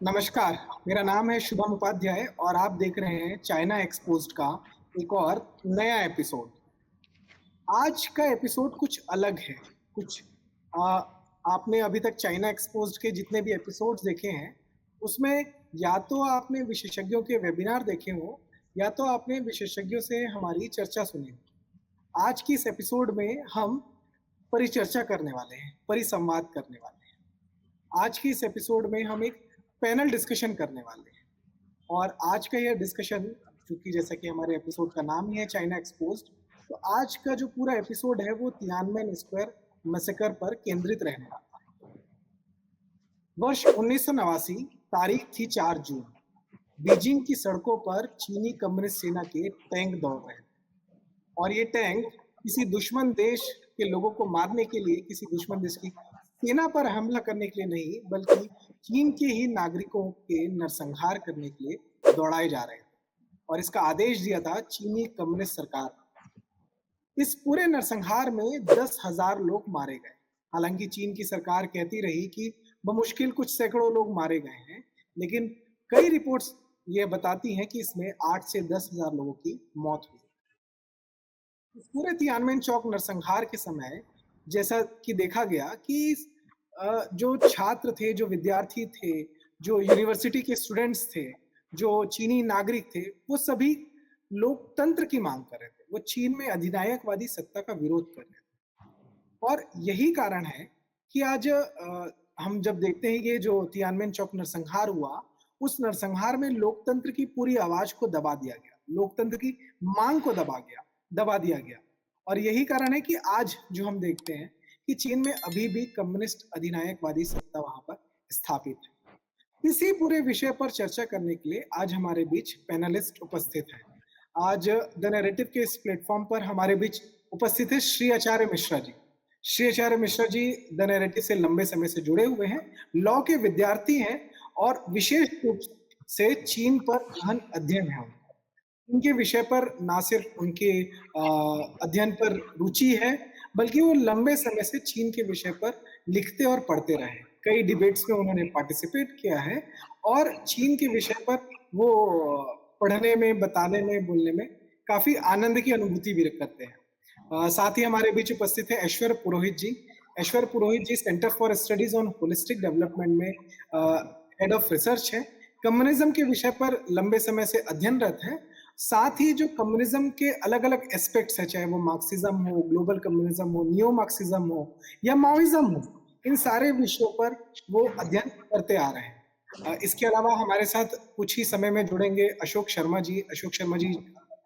नमस्कार, मेरा नाम है शुभम उपाध्याय और आप देख रहे हैं चाइना एक्सपोज्ड का एक और नया एपिसोड। आज का एपिसोड कुछ अलग है। कुछ आ, आपने अभी तक चाइना एक्सपोज्ड के जितने भी एपिसोड्स देखे हैं, उसमें या तो आपने विशेषज्ञों के वेबिनार देखे हो या तो आपने विशेषज्ञों से हमारी चर्चा सुनी हो। आज की इस एपिसोड में हम परिचर्चा करने वाले हैं, परिसंवाद करने वाले हैं। आज की इस एपिसोड में हम एक पैनल डिस्कशन करने वाले हैं और आज का यह डिस्कशन, चूंकि जैसा कि हमारे एपिसोड का नाम ही है चाइना एक्सपोज्ड, तो आज का जो पूरा एपिसोड है वो तियानमेन स्क्वायर मैसेकर पर केंद्रित रहने वाला है। वर्ष 1989, तारीख थी 4 जून। बीजिंग की सड़कों पर चीनी कम्युनिस्ट सेना के टैंक दौड़ रहे थे और ये टैंक किसी दुश्मन देश के लोगों को मारने के लिए, किसी दुश्मन देश की सेना पर हमला करने के लिए नहीं, बल्कि चीन के ही नागरिकों के नरसंहार करने के लिए दौड़ाए जा रहे थे और इसका आदेश दिया था चीनी कम्युनिस्ट सरकार। इस पूरे नरसंहार में 10,000 लोग मारे गए। हालांकि चीन की सरकार कहती रही कि बमुश्किल कुछ सैकड़ों लोग मारे गए हैं, लेकिन कई रिपोर्ट्स ये बताती हैं कि इसमें 8 से 10,000 लोगों की मौत हुई। इस पूरे तियानमेन चौक नरसंहार के समय जैसा कि देखा गया कि जो छात्र थे, जो विद्यार्थी थे, जो यूनिवर्सिटी के स्टूडेंट्स थे, जो चीनी नागरिक थे, वो सभी लोकतंत्र की मांग कर रहे थे। वो चीन में अधिनायकवादी सत्ता का विरोध कर रहे थे और यही कारण है कि आज हम जब देखते हैं कि जो तियानमेन चौक नरसंहार हुआ, उस नरसंहार में लोकतंत्र की पूरी आवाज को दबा दिया गया, लोकतंत्र की मांग को दबा दिया गया। और यही कारण है कि आज जो हम देखते हैं कि चीन में अभी भी कम्युनिस्ट अधिनायकवादी सत्ता वहां पर स्थापित है। इसी पूरे विषय पर चर्चा करने के लिए आज हमारे बीच पैनलिस्ट उपस्थित हैं। आज द नैरेटिव के इस प्लेटफॉर्म पर हमारे बीच उपस्थित है श्री आचार्य मिश्रा जी। श्री आचार्य मिश्रा जी द नैरेटिव से लंबे समय से जुड़े हुए हैं, लॉ के विद्यार्थी हैं और विशेष रूप से चीन पर गहन अध्ययन है। उनके विषय पर ना सिर्फ उनके अध्ययन पर रुचि है, बल्कि वो लंबे समय से चीन के विषय पर लिखते और पढ़ते रहे। कई डिबेट्स में उन्होंने पार्टिसिपेट किया है और चीन के विषय पर वो पढ़ने में, बताने में, बोलने में काफी आनंद की अनुभूति भी करते हैं। साथ ही हमारे बीच उपस्थित है Aishwarya Purohit ji. Aishwarya Purohit ji centre for studies on holistic development में हेड ऑफ रिसर्च है। कम्युनिज्म के विषय पर लंबे समय से अध्ययनरत है। साथ ही जो कम्युनिज्म के अलग अलग एस्पेक्ट्स है, चाहे वो मार्क्सिज्म हो, ग्लोबल कम्युनिज्म हो, नियो मार्क्सिज्म हो या माओइज्म हो, इन सारे विषयों पर वो अध्ययन करते आ रहे हैं। इसके अलावा हमारे साथ कुछ ही समय में जुड़ेंगे अशोक शर्मा जी। अशोक शर्मा जी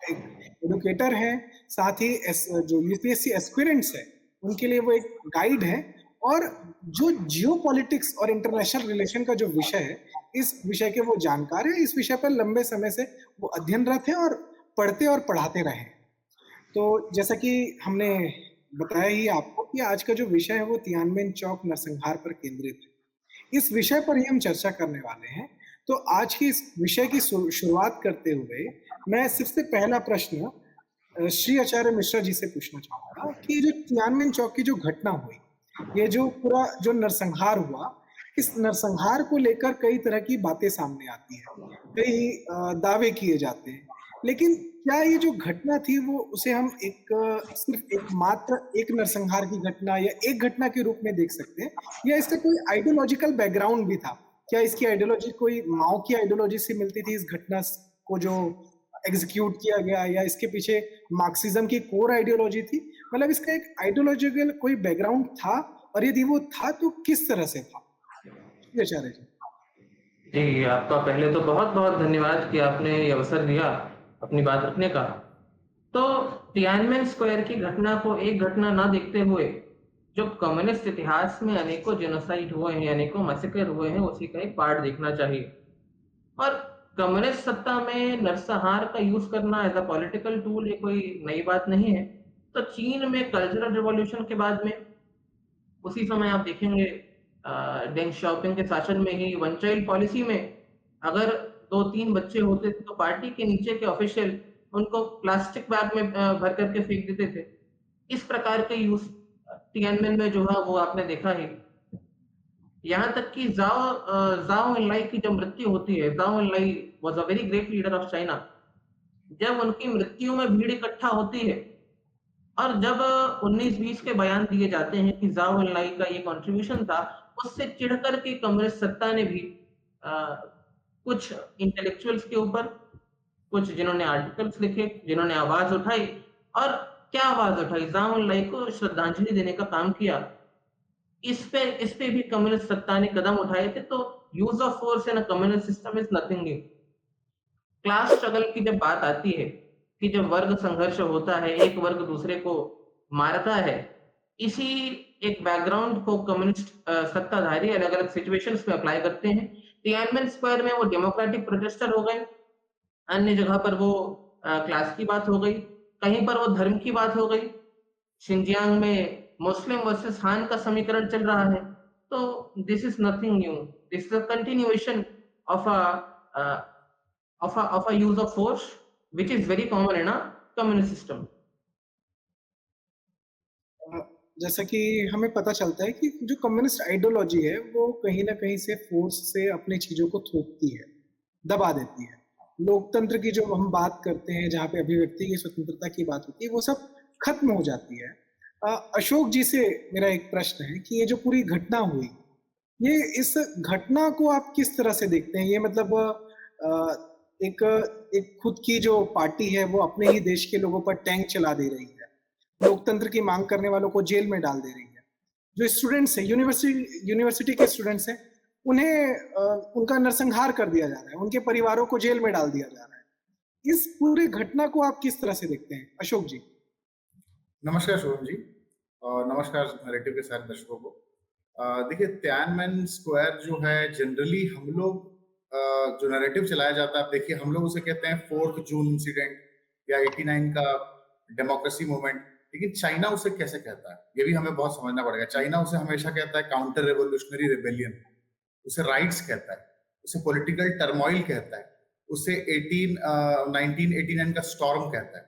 एक एडुकेटर हैं, साथ ही जो यूपीएससी एस्पिरेंट्स है उनके लिए वो एक गाइड है और जो जियोपॉलिटिक्स और इंटरनेशनल रिलेशन का जो विषय है, इस विषय के वो जानकार है। इस विषय पर लंबे समय से वो अध्ययनरत हैं और पढ़ते और पढ़ाते रहे। तो जैसा कि हमने बताया ही आपको कि आज का जो विषय है वो तियानमेन चौक नरसंहार पर केंद्रित है। इस विषय पर ही हम चर्चा करने वाले हैं। तो आज की इस विषय की शुरुआत करते हुए मैं सबसे पहला प्रश्न श्री आचार्य मिश्रा जी से पूछना चाहूंगा कि जो तियानमेन चौक की जो घटना हुई, ये जो पूरा जो नरसंहार हुआ, इस नरसंहार को लेकर कई तरह की बातें सामने आती हैं, कई दावे किए जाते हैं, लेकिन क्या ये जो घटना थी वो उसे हम सिर्फ एक नरसंहार की घटना या एक घटना के रूप में देख सकते हैं, या इसका कोई आइडियोलॉजिकल बैकग्राउंड भी था? क्या इसकी आइडियोलॉजी कोई माओ की आइडियोलॉजी से मिलती थी इस घटना को जो एग्जीक्यूट किया गया, या इसके पीछे मार्क्सिज्म की कोर आइडियोलॉजी थी? मतलब इसका एक आइडियोलॉजिकल कोई बैकग्राउंड था, और यदि वो था तो किस तरह से था? आचार्य जी। जी, आपका पहले तो बहुत बहुत धन्यवाद कि आपने ये अवसर दिया अपनी बात रखने का। तो तियानमेन स्क्वायर की घटना को एक घटना ना देखते हुए जो कम्युनिस्ट इतिहास में अनेकों जेनोसाइड हुए हैं, अनेकों मैसेकर हुए हैं, उसी का एक पार्ट देखना चाहिए। और कम्युनिस्ट सत्ता में नरसंहार का यूज करना एज अ पॉलिटिकल टूल ये कोई नई बात नहीं है। तो चीन में कल्चरल रिवॉल्यूशन के बाद में उसी समय आप देखेंगे डेंग शाओपिंग के शासन में ही वन चाइल्ड पॉलिसी में अगर 2-3 बच्चे होते थे तो पार्टी के नीचे के ऑफिशियल उनको प्लास्टिक बैग में भर करके फेंक देते थे। इस प्रकार के यूज तियानमेन में जो है वो आपने देखा ही। यहाँ तक कि जाओ एनलाई की जब मृत्यु होती है, Zhou Enlai was a very great leader of China. जब उनकी मृत्यु में भीड़ इकट्ठा होती है और जब 19-20 के बयान दिए जाते हैं कि जाओ एनलाई का ये कंट्रीब्यूशन था, उससे चिढ़कर के कम्युनिस्ट सत्ता ने भी अ, कुछ इंटेलेक्चुअल्स के ऊपर, कुछ जिन्होंने आर्टिकल्स लिखे, जिन्होंने आवाज उठाई, और क्या आवाज उठाई, जाओ एनलाई को श्रद्धांजलि देने का काम किया। इस पे भी कम्युनिस्ट सत्ता ने कदम उठाए थे। तो use of force in a communist system is nothing new. Class struggle की जब बात आती है कि जब वर्ग संघर्ष होता है, एक वर्ग दूसरे को मारता है, इसी एक बैकग्राउंड को कम्युनिस्ट सत्ताधारी अलग अलग सिचुएशंस में अप्लाई करते हैं। तियानमेन स्क्वायर में वो डेमोक्रेटिक प्रोटेस्टर हो गए, अन्य जगह पर वो क्लास की बात हो गई, कहीं पर वो धर्म की बात हो गई, शिनजियांग में मुस्लिम वर्सेस हान का समीकरण चल रहा है। तो this is nothing new, this is a continuation of a use of force which is very common in a communist system. अ, जैसा कि हमें पता चलता है कि जो कम्युनिस्ट आइडियोलॉजी है वो कहीं ना कहीं से फोर्स से अपनी चीजों को थोपती है, दबा देती है। लोकतंत्र की जो हम बात करते हैं, जहाँ पे अभिव्यक्ति की स्वतंत्रता की बात होती है, वो सब खत्म हो जाती है। अशोक जी से मेरा एक प्रश्न है कि ये जो पूरी घटना हुई, ये इस घटना को आप किस तरह से देखते हैं? ये मतलब एक एक खुद की जो पार्टी है वो अपने ही देश के लोगों पर टैंक चला दे रही है, लोकतंत्र की मांग करने वालों को जेल में डाल दे रही है। जो स्टूडेंट्स हैं, यूनिवर्सिटी के स्टूडेंट्स हैं, उन्हें उनका नरसंहार कर दिया जा रहा है, उनके परिवारों को जेल में डाल दिया जा रहा है। इस पूरी घटना को आप किस तरह से देखते हैं, अशोक जी? नमस्कार शुभम जी, और नमस्कार नैरेटिव के साथ दर्शकों को। देखिए, तियानमेन स्क्वायर जो है, जनरली हम लोग जो नैरेटिव चलाया जाता है, आप देखिए हम लोग उसे कहते हैं 4 जून इंसिडेंट या 89 का डेमोक्रेसी मूवमेंट। लेकिन चाइना उसे कैसे कहता है, ये भी हमें बहुत समझना पड़ेगा। चाइना उसे हमेशा कहता है काउंटर रेवोल्यूशनरी रिबेलियन, उसे राइट्स कहता है, उसे पॉलिटिकल टर्मोइल कहता है, उसे 1989 का स्टॉर्म कहता है।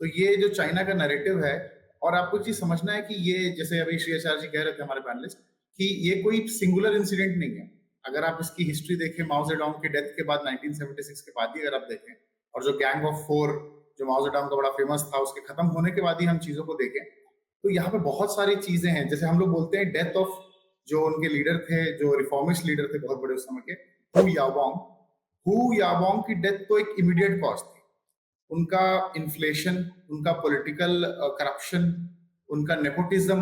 तो ये जो चाइना का नैरेटिव है, और आपको चीज समझना है कि ये, जैसे अभी श्री आचार्य जी कह रहे थे हमारे पैनलिस्ट, कि ये कोई सिंगुलर इंसिडेंट नहीं है। अगर आप इसकी हिस्ट्री देखें, माओ जेडोंग के डेथ के बाद 1976 के बाद ही अगर आप देखें, और जो गैंग ऑफ 4 जो माओ जेडोंग का बड़ा फेमस था, उसके खत्म होने के बाद ही हम चीजों को देखें, तो यहाँ पे बहुत सारी चीजें हैं। जैसे हम लोग बोलते हैं डेथ ऑफ जो उनके लीडर थे, जो रिफॉर्मिस्ट लीडर थे बहुत बड़े उस समय के, हु याबोंग की डेथ तो एक इमीडिएट कॉज थी। उनका इन्फ्लेशन, उनका पॉलिटिकल करप्शन, उनका नेपोटिज्म,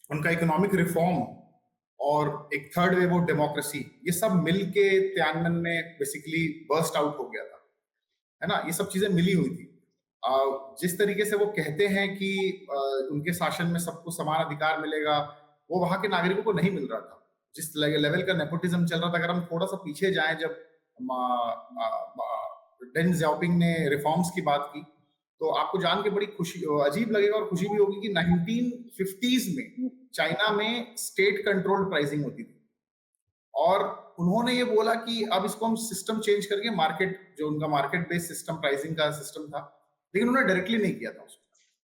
उनका इकोनॉमिक रिफॉर्म, और एक थर्ड वेव ऑफ डेमोक्रेसी, ये सब मिलके तियानमेन में बेसिकली बर्स्ट आउट हो गया था, है ना। ये सब चीजें मिली हुई थी। जिस तरीके से वो कहते हैं कि उनके शासन में सबको समान अधिकार मिलेगा, वो वहां के नागरिकों को नहीं मिल रहा था। जिस लेवल का नेपोटिज्म चल रहा था, अगर हम थोड़ा सा पीछे जाएं, जब डेन ज़्याओपिंग ने रिफॉर्म्स की बात की, तो आपको जान के बड़ी खुशी, अजीब लगेगा और खुशी भी होगी कि 1950s में चाइना में स्टेट कंट्रोल्ड प्राइसिंग होती थी, और उन्होंने ये बोला कि अब इसको हम सिस्टम चेंज करके मार्केट, जो उनका मार्केट बेस्ड सिस्टम, प्राइसिंग का सिस्टम था, लेकिन उन्होंने डायरेक्टली नहीं किया था उसको।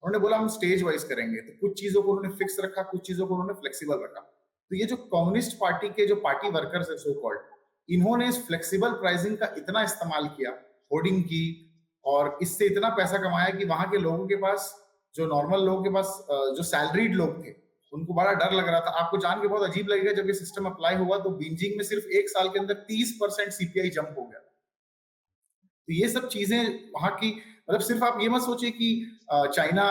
उन्होंने बोला हम स्टेज वाइज करेंगे। तो कुछ चीजों को उन्होंने फिक्स रखा, कुछ चीजों को उन्होंने फ्लेक्सिबल रखा। तो ये जो कम्युनिस्ट पार्टी के जो पार्टी वर्कर्स है, सो कॉल्ड, इन्होंने इस फ्लेक्सिबल प्राइसिंग का इतना इस्तेमाल किया, होर्डिंग की, और इससे इतना पैसा कमाया कि वहां के लोगों के पास, जो नॉर्मल लोगों के पास, जो सैलरीड लोग थे, उनको बड़ा डर लग रहा था। आपको जान के बहुत अजीब लगेगा, जब ये सिस्टम अप्लाई हुआ तो बीजिंग में सिर्फ 1 साल के अंदर 30% सीपीआई जंप हो गया। तो ये सब चीजें वहां की, मतलब सिर्फ आप ये मत सोचिए कि चाइना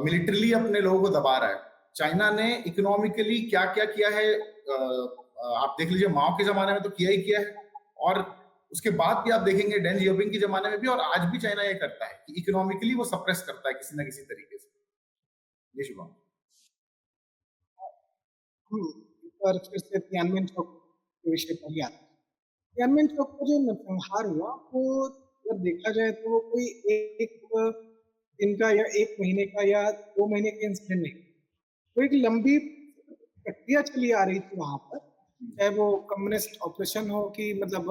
मिलिट्रीली अपने लोगों को दबा रहा है। चाइना ने इकोनॉमिकली क्या क्या किया है, आप देख लीजिए, माओ के जमाने में तो किया ही किया है, और उसके बाद भी आप देखेंगे डेन जियोपिंग के जमाने में भी, और आज भी चाइना ये करता है कि इकोनॉमिकली वो सप्रेस करता है किसी ना किसी तरीके से। ये शुभम। एक बार फिर से तियानमेन चौक के विषय पर ही आते हैं। तियानमेन चौक का जो नरसंहार हुआ, वो अगर देखा जाए तो वो कोई एक दिन का या 1 महीने का या 2 महीने का इंसिडेंट नहीं, वो एक लंबी प्रक्रिया चली आ रही थी वहां पर। चाहे वो कम्युनिस्ट ऑपरेशन हो कि मतलब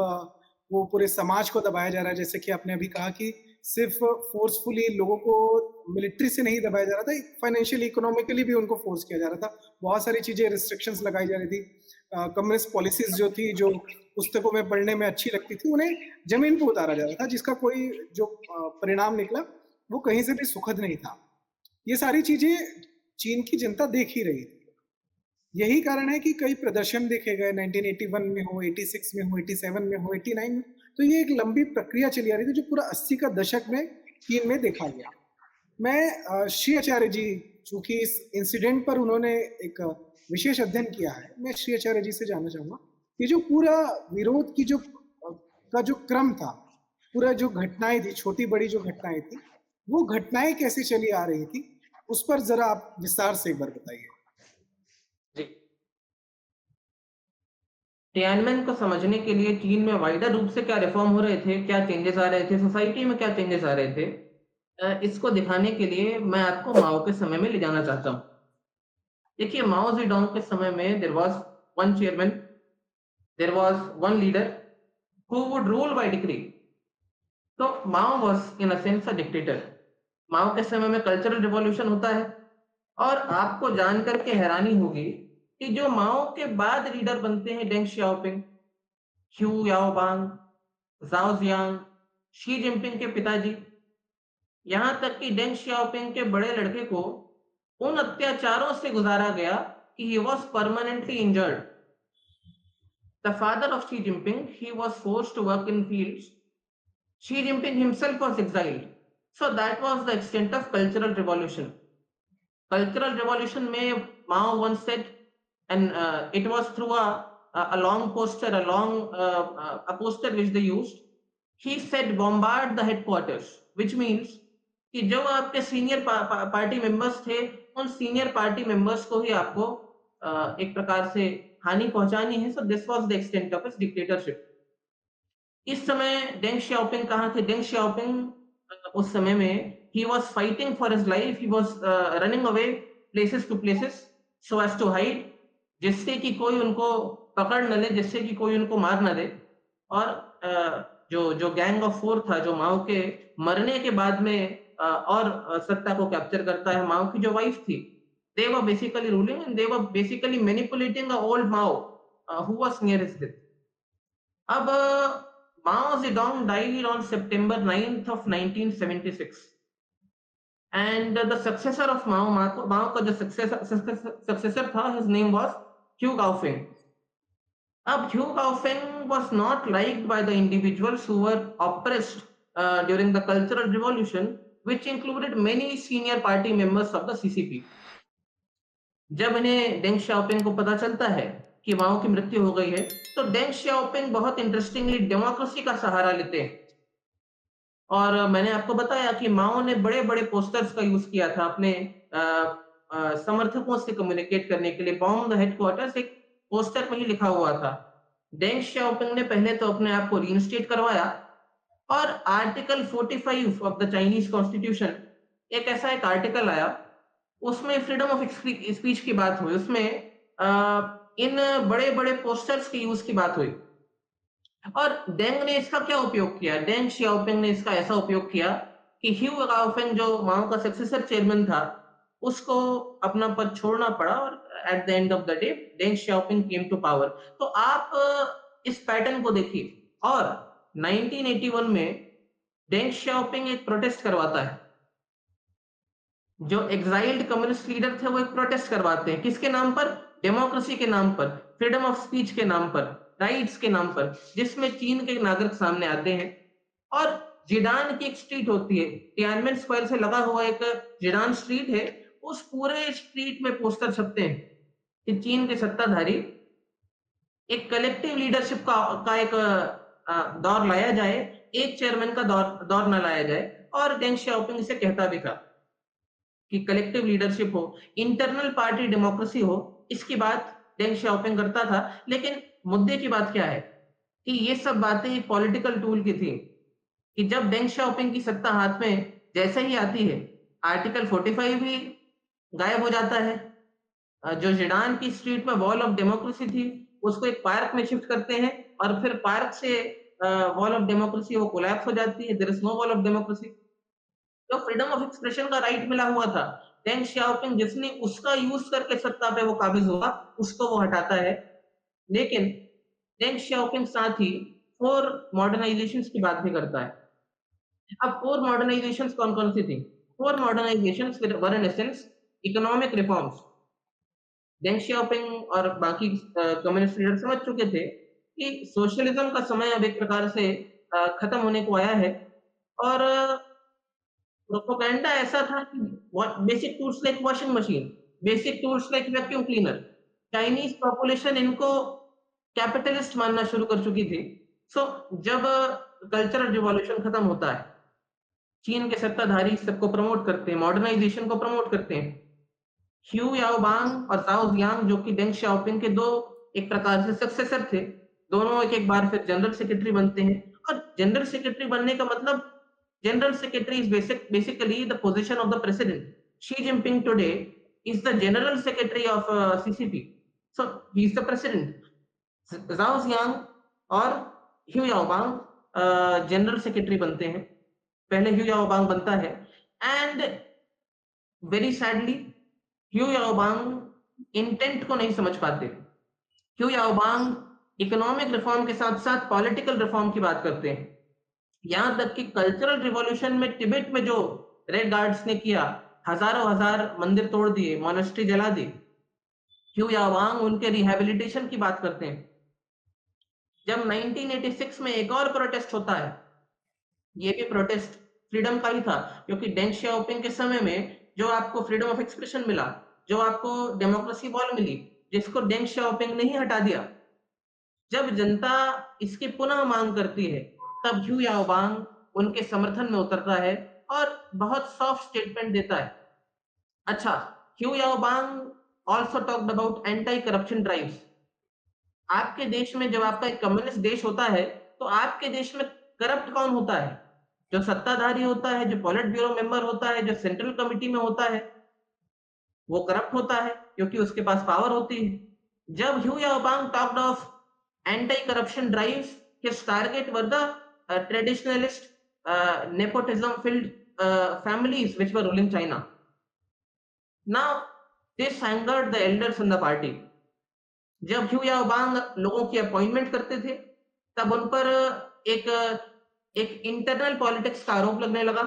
वो पूरे समाज को दबाया जा रहा है, जैसे कि आपने अभी कहा कि सिर्फ फोर्सफुली लोगों को मिलिट्री से नहीं दबाया जा रहा था, फाइनेंशियली इकोनॉमिकली भी उनको फोर्स किया जा रहा था। बहुत सारी चीजें, रिस्ट्रिक्शंस लगाई जा रही थी। कम्युनिस्ट पॉलिसीज जो थी, जो पुस्तकों में पढ़ने में अच्छी लगती थी, उन्हें जमीन पर उतारा जाता था, जिसका कोई जो परिणाम निकला वो कहीं से भी सुखद नहीं था। ये सारी चीजें चीन की जनता देख ही रही थी। यही कारण है कि कई प्रदर्शन देखे गए, 1981 में हो, 86 में हो, 87 में हो, 89 में। तो ये एक लंबी प्रक्रिया चली आ रही थी जो पूरा 80 का दशक में चीन में देखा गया। मैं श्री आचार्य जी, चूंकि इस इंसिडेंट पर उन्होंने एक विशेष अध्ययन किया है, मैं श्री आचार्य जी से जानना चाहूंगा कि जो पूरा विरोध की जो क्रम था, पूरा जो घटनाएं थी, छोटी बड़ी जो घटनाएं थी, वो घटनाएं कैसे चली आ रही थी, उस पर जरा आप विस्तार से एक बार बताइए। जी, टियानमेन को समझने के लिए चीन में वाइडर रूप से क्या रिफॉर्म हो रहे थे, क्या चेंजेस आ रहे थे, सोसाइटी में क्या चेंजेस आ रहे थे, इसको दिखाने के लिए मैं आपको माओ के समय में ले जाना चाहता हूँ। देखिए, माओ जेडोंग के समय में there was one chairman, there was one leader who would rule by decree. तो Mao was in a sense a dictator. Mao के समय में कल्चरल रिवॉल्यूशन होता है और आपको जान करके हैरानी होगी कि जो माओ के बाद लीडर बनते हैं, डेंग शाओपिंग, ह्यू याओबांग, जाओ जियांग, शी जिनपिंग के पिताजी, यहां तक कि डेंग शाओपिंग के बड़े लड़के को उन अत्याचारों से गुजारा गया कि he was permanently injured. The father of Xi Jinping, he was forced to work in fields. Xi Jinping himself was exiled. So that was the extent of cultural revolution. Cultural revolution में Mao once said, and it was through a long poster, a poster which they used. He said, bombard the headquarters, which means कि जो आपके senior party members थे, उन senior party members को ही आपको एक प्रकार से हानि पहुंचानी है। So this was the extent of his dictatorship. इस समय डेंग शाओपिंग कहाँ थे? डेंग शाओपिंग उस समय में he was fighting for his life. He was running away places to places so as to hide, जिससे कि कोई उनको पकड़ न ले, जिससे कि कोई उनको मार न दे। और जो गैंग ऑफ फोर था, जो माओ के मरने के बाद में और सत्ता को कैप्चर करता है, माओ की जो वाइफ थी, they were basically ruling and they were basically manipulating the old Mao who was near his death. अब Mao Zedong died on September 9th of 1976. And the successor of Mao का जो successor था, his name was Hu Gaofeng. अब Hu Gaofeng was not liked by the individuals who were oppressed during the Cultural Revolution, which included many senior party members of the CCP. जब इन्हें Deng Xiaoping को पता चलता है कि माओ की मृत्यु हो गई है, तो डेंग शाओपिंग बहुत इंटरेस्टिंगली डेमोक्रेसी का सहारा लेते हैं। और मैंने आपको बताया कि माओ ने बड़े-बड़े पोस्टर्स का यूज किया था अपने समर्थकों से कम्युनिकेट करने के लिए। बॉम्ब द हेडक्वार्टर्स एक पोस्टर में ही लिखा हुआ था। डेंग शाओपिंग ने पहले तो अपने आप को रीइंस्टेट करवाया और article 45 of the Chinese constitution, एक ऐसा एक आर्टिकल आया, उसमें फ्रीडम ऑफ स्पीच की बात हुई। उसमें इन बड़े-बड़े पोस्टर्स के यूज की बात हुई। और डेंग ने इसका क्या उपयोग किया? डेंग शाओपिंग ने इसका ऐसा उपयोग किया कि ह्यू गाओफेंग, जो माओ का सक्सेसर चेयरमैन था, उसको अपना पद छोड़ना पड़ा और at the end of the day Deng Xiaoping came to power. तो आप इस पैटर्न को देखिए। और 1981 में डेंग शाओपिंग एक प्रोटेस्ट करवाता है। जो एक्साइल्ड कम्युनिस्ट लीडर थे वो एक प्रोटेस्ट करवाते हैं, किसके नाम पर? डेमोक्रेसी के नाम पर, फ्रीडम ऑफ स्पीच के नाम पर, राइट्स के नाम पर, जिसमें चीन के नागरिक सामने आते हैं। और जिडान की एक स्ट्रीट होती है, टियानमेन स्क्वायर से लगा हुआ एक जिडान स्ट्रीट है, उस पूरे स्ट्रीट में पोस्टर छपते हैं कि चीन के सत्ताधारी एक कलेक्टिव लीडरशिप का एक दौर लाया जाए, एक चेयरमैन का दौर न लाया जाए। और डेंग शाओपिंग इसे कहता भी था कि कलेक्टिव लीडरशिप हो, इंटरनल पार्टी डेमोक्रेसी हो, इसकी बात डेंग शाओपिंग करता था। लेकिन मुद्दे की बात क्या है कि ये सब बातें एक पॉलिटिकल टूल की थी कि जब डेंग शाओपिंग की सत्ता हाथ में जैसे ही आती है, आर्टिकल 45 भी गायब हो जाता है। जो जिडान की स्ट्रीट में वॉल ऑफ डेमोक्रेसी थी, उसको एक पार्क में शिफ्ट करते हैं और फिर पार्क से वॉल ऑफ डेमोक्रेसी वो कोलैप्स हो जाती है। There is no wall of democracy. जो फ्रीडम ऑफ एक्सप्रेशन का राइट मिला हुआ था, डेंग शाओपिंग जिसने उसका यूज करके सत्ता पे वो काबिज हुआ, उसको वो हटाता है। लेकिन डेंग शाओपिंग साथ ही 4 मॉडर्नाइजेशंस की बात भी करता है। अब 4 मॉडर्नाइजेशंस कौन-कौन सी थी? 4 modernisations were in essence economic reforms. Deng Xiaoping और बाकी कम्युनिस्ट लीडर समझ चुके थे कि सोशलिज्म का समय अब एक प्रकार से खत्म होने को आया है और प्रोपेगेंडा ऐसा था कि basic tools like washing machine, basic tools like vacuum cleaner, Chinese population इनको कैपिटलिस्ट मानना शुरू कर चुकी थी। सो जब कल्चरल रिवॉल्यूशन खत्म होता है, चीन के सत्ताधारी सबको प्रमोट करते हैं, मॉडर्नाइजेशन को प्रमोट करते हैं। ह्यू याओबांग और जाओ जियांग जो कि डेंग शाओपिंग के दो एक प्रकार से सक्सेसर थे, दोनों एक एक बार फिर जनरल सेक्रेटरी बनते हैं। और जनरल सेक्रेटरी बनने का मतलब general secretary is basically the position of the president. Xi Jinping today is the general secretary of CCP, so he is the president. जाओ जियांग और ह्यू याओबांग जनरल सेक्रेटरी बनते हैं। पहले ह्यू याओबांग बनता है and very sadly Hu Yaobang intent को नहीं समझ पाते। ह्यू याओबांग इकोनॉमिक रिफॉर्म के साथ साथ पॉलिटिकल रिफॉर्म की बात करते हैं। यहां तक कि कल्चरल रिवॉल्यूशन में तिब्बत में जो रेड गार्ड्स ने किया, हजारों हजार मंदिर तोड़ दिए, मोनेस्ट्री जला दी, ह्यू याओबांग उनके रिहैबिलिटेशन की बात करते हैं। जब 1986 में एक और प्रोटेस्ट होता है, ये भी प्रोटेस्ट फ्रीडम का ही था, क्योंकि डेंग शाओपिंग के समय में जो आपको फ्रीडम ऑफ एक्सप्रेशन मिला, जो आपको डेमोक्रेसी बॉल मिली, जिसको डेंग शाओपिंग ने ही हटा दिया, जब जनता इसकी पुनः मांग करती है, तब ह्यू याओबांग उनके समर्थन में उतरता है और बहुत सॉफ्ट स्टेटमेंट देता है। अच्छा, Hu Yaobang also talked about anti corruption drives. आपके देश में जब आपका एक कम्युनिस्ट देश होता है, तो आपके देश में करप्ट कौन होता है? जो सत्ताधारी होता है, जो पॉलिट ब्यूरो मेंबर होता है, जो सेंट्रल कमिटी में होता है, वो करप्ट होता है क्योंकि उसके पास पावर होती है। जब Hu Yaobang talked of anti corruption drives, his target were the traditionalist nepotism filled families which were ruling China. Now this angered the elders in the party. जब ह्यू याओबांग लोगों की अपॉइंटमेंट करते थे, तब उन पर एक एक इंटरनल पॉलिटिक्स का आरोप लगने लगा।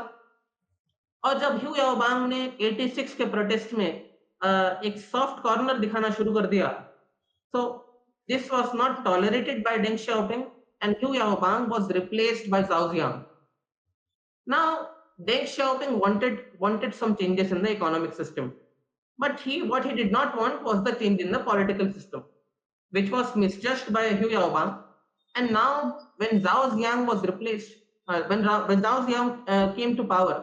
और जब ह्यू याओबांग ने 86 के प्रोटेस्ट में एक सॉफ्ट कॉर्नर दिखाना शुरू कर दिया, so this was not tolerated by Deng Xiaoping and Hu Yaobang was replaced by Zhao Ziyang. Now Deng Xiaoping wanted some changes in the economic system, but what he did not want was the change in the political system, which was misjudged by Hu Yaobang. And now when Zhao Ziyang was replaced, when Zhao Ziyang came to power,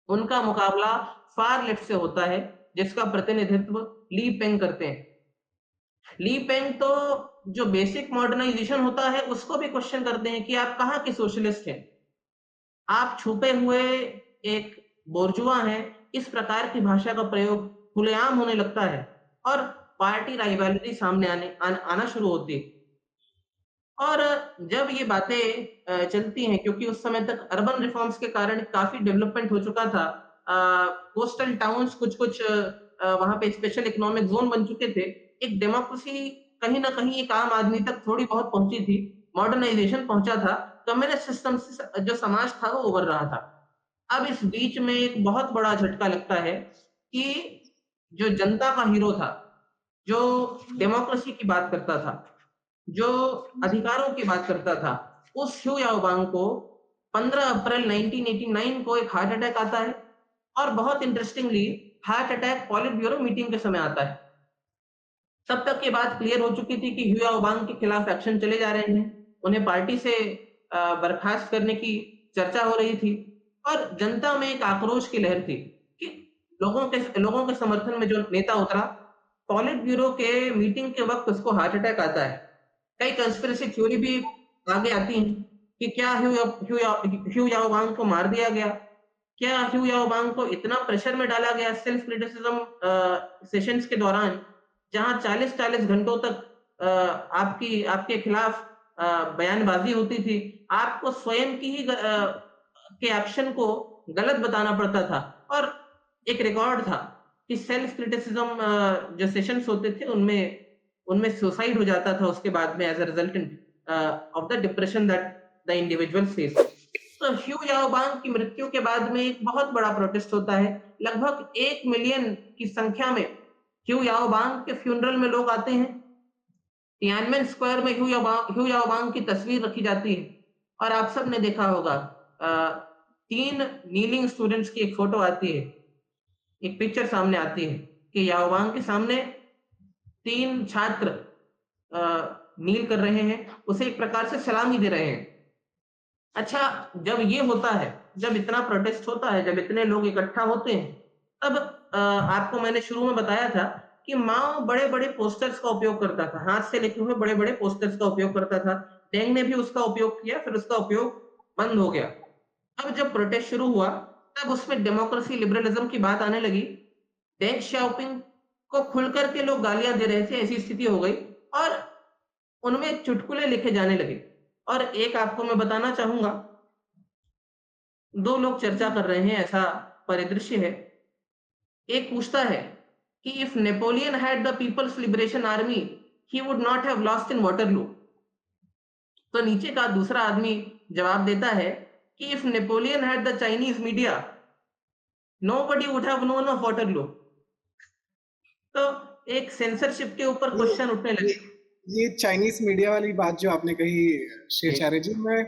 उनका मुकाबला far left से होता है, जिसका प्रतिनिधित्व ली पेंग करते हैं। ली पेंग तो जो बेसिक मॉडर्नाइजेशन होता है उसको भी क्वेश्चन करते हैं कि आप कहाँ के सोशलिस्ट हैं, आप छुपे हुए एक बोर्जुआ हैं। इस प्रकार की भाषा का प्रयोग खुलेआम होने लगता है और पार्टी राइवलरी सामने आना शुरू होती है। और जब ये बातें चलती हैं, क्योंकि उस समय तक अर्बन रिफॉर्म्स के कारण काफी डेवलपमेंट हो चुका था, कोस्टल टाउन्स कुछ वहां पे स्पेशल इकोनॉमिक जोन बन चुके थे, एक डेमोक्रेसी कहीं ना कहीं एक आम आदमी तक थोड़ी बहुत पहुंची थी, मॉडर्नाइजेशन पहुंचा था, कम्युनिस्ट सिस्टम से जो समाज था वो उभर रहा था। अब इस बीच में एक बहुत बड़ा झटका लगता है कि जो जनता का हीरो था, जो डेमोक्रेसी की बात करता था, जो अधिकारों की बात करता था, उस ह्यू याओबांग को 15 अप्रैल 1989 को एक हार्ट अटैक आता है। और बहुत interestingly heart attack politburo meeting के समय आता है। तब तक ये बात क्लियर हो चुकी थी कि ह्यू याओबांग के खिलाफ एक्शन चले जा रहे हैं, उन्हें पार्टी से बर्खास्त करने की चर्चा हो रही थी और जनता में एक आक्रोश की लहर थी कि लोगों के समर्थन में जो नेता उतरा, पॉलिट ब्यूरो के मीटिंग के वक्त उसको हार्ट अटैक आता है। कई कंस्पिरेसी थ्योरी भी आगे आती हैं कि क्या ह्यू याओबांग को मार दिया गया, क्या ह्यू याओबांग को इतना प्रेशर में डाला गया सेल्फ क्रिटिसिज्म सेशंस के दौरान, जहां 40-40 घंटों तक आपके खिलाफ बयानबाजी होती थी, आपको स्वयं की ही के एक्शन को गलत बताना पड़ता था। और एक रिकॉर्ड था कि सेल्फ क्रिटिसिज्म जो सेशंस होते थे उनमें उनमें सुसाइड हो जाता था उसके बाद में as a resultant of the depression that the individual face. तो ह्यू याओबांग की मृत्यु के बाद में एक बहुत बड़ा प्रोटेस्ट होता है। लगभग 1 मिलियन की संख्या में ह्यू याओबांग के फ्यूनरल में लोग आते हैं। तियानमेन स्क्वायर में ह्यू याओबांग की तस्वीर रखी जाती है और आप सब ने देखा होगा 3 नीलिंग स्टूडेंट्स की एक फोटो आती है, एक पिक्चर सामने आती है कि याओबांग के सामने 3 छात्र नील कर रहे हैं, उसे एक प्रकार से सलामी दे रहे हैं। अच्छा, जब ये होता है, जब इतना प्रोटेस्ट होता है, जब इतने लोग इकट्ठा होते हैं, तब आपको मैंने शुरू में बताया था कि माओ बड़े-बड़े पोस्टर्स का उपयोग करता था, हाथ से लिखे हुए बड़े-बड़े पोस्टर्स का उपयोग करता था। डेंग ने भी उसका उपयोग किया, फिर उसका उपयोग बंद हो गया। अब जब प्रोटेस्ट शुरू हुआ, तब उसमें डेमोक्रेसी, लिबरलिज्म की बात आने लगी। डेंग शाओपिंग को खुल कर के लोग गालियाँ दे रहे थे, ऐसी स्थिति हो गई और उनमें चुटकुले लिखे जाने लगे। और एक आपको मैं बताना चाहूँगा, 2 लोग चर्चा कर रहे हैं, ऐसा परिदृश्य है। एक पूछता है कि if Napoleon had the People's Liberation Army, he would not have lost in Waterloo. तो नीचे का दूसरा आदमी जवाब देता है कि if Napoleon had the Chinese media, nobody would have known of Waterloo. तो एक सेंसरशिप के ऊपर ये क्वेश्चन उठने ये लगे। ये चाइनीज मीडिया वाली बात जो आपने कही शेरचार्य जी, मैं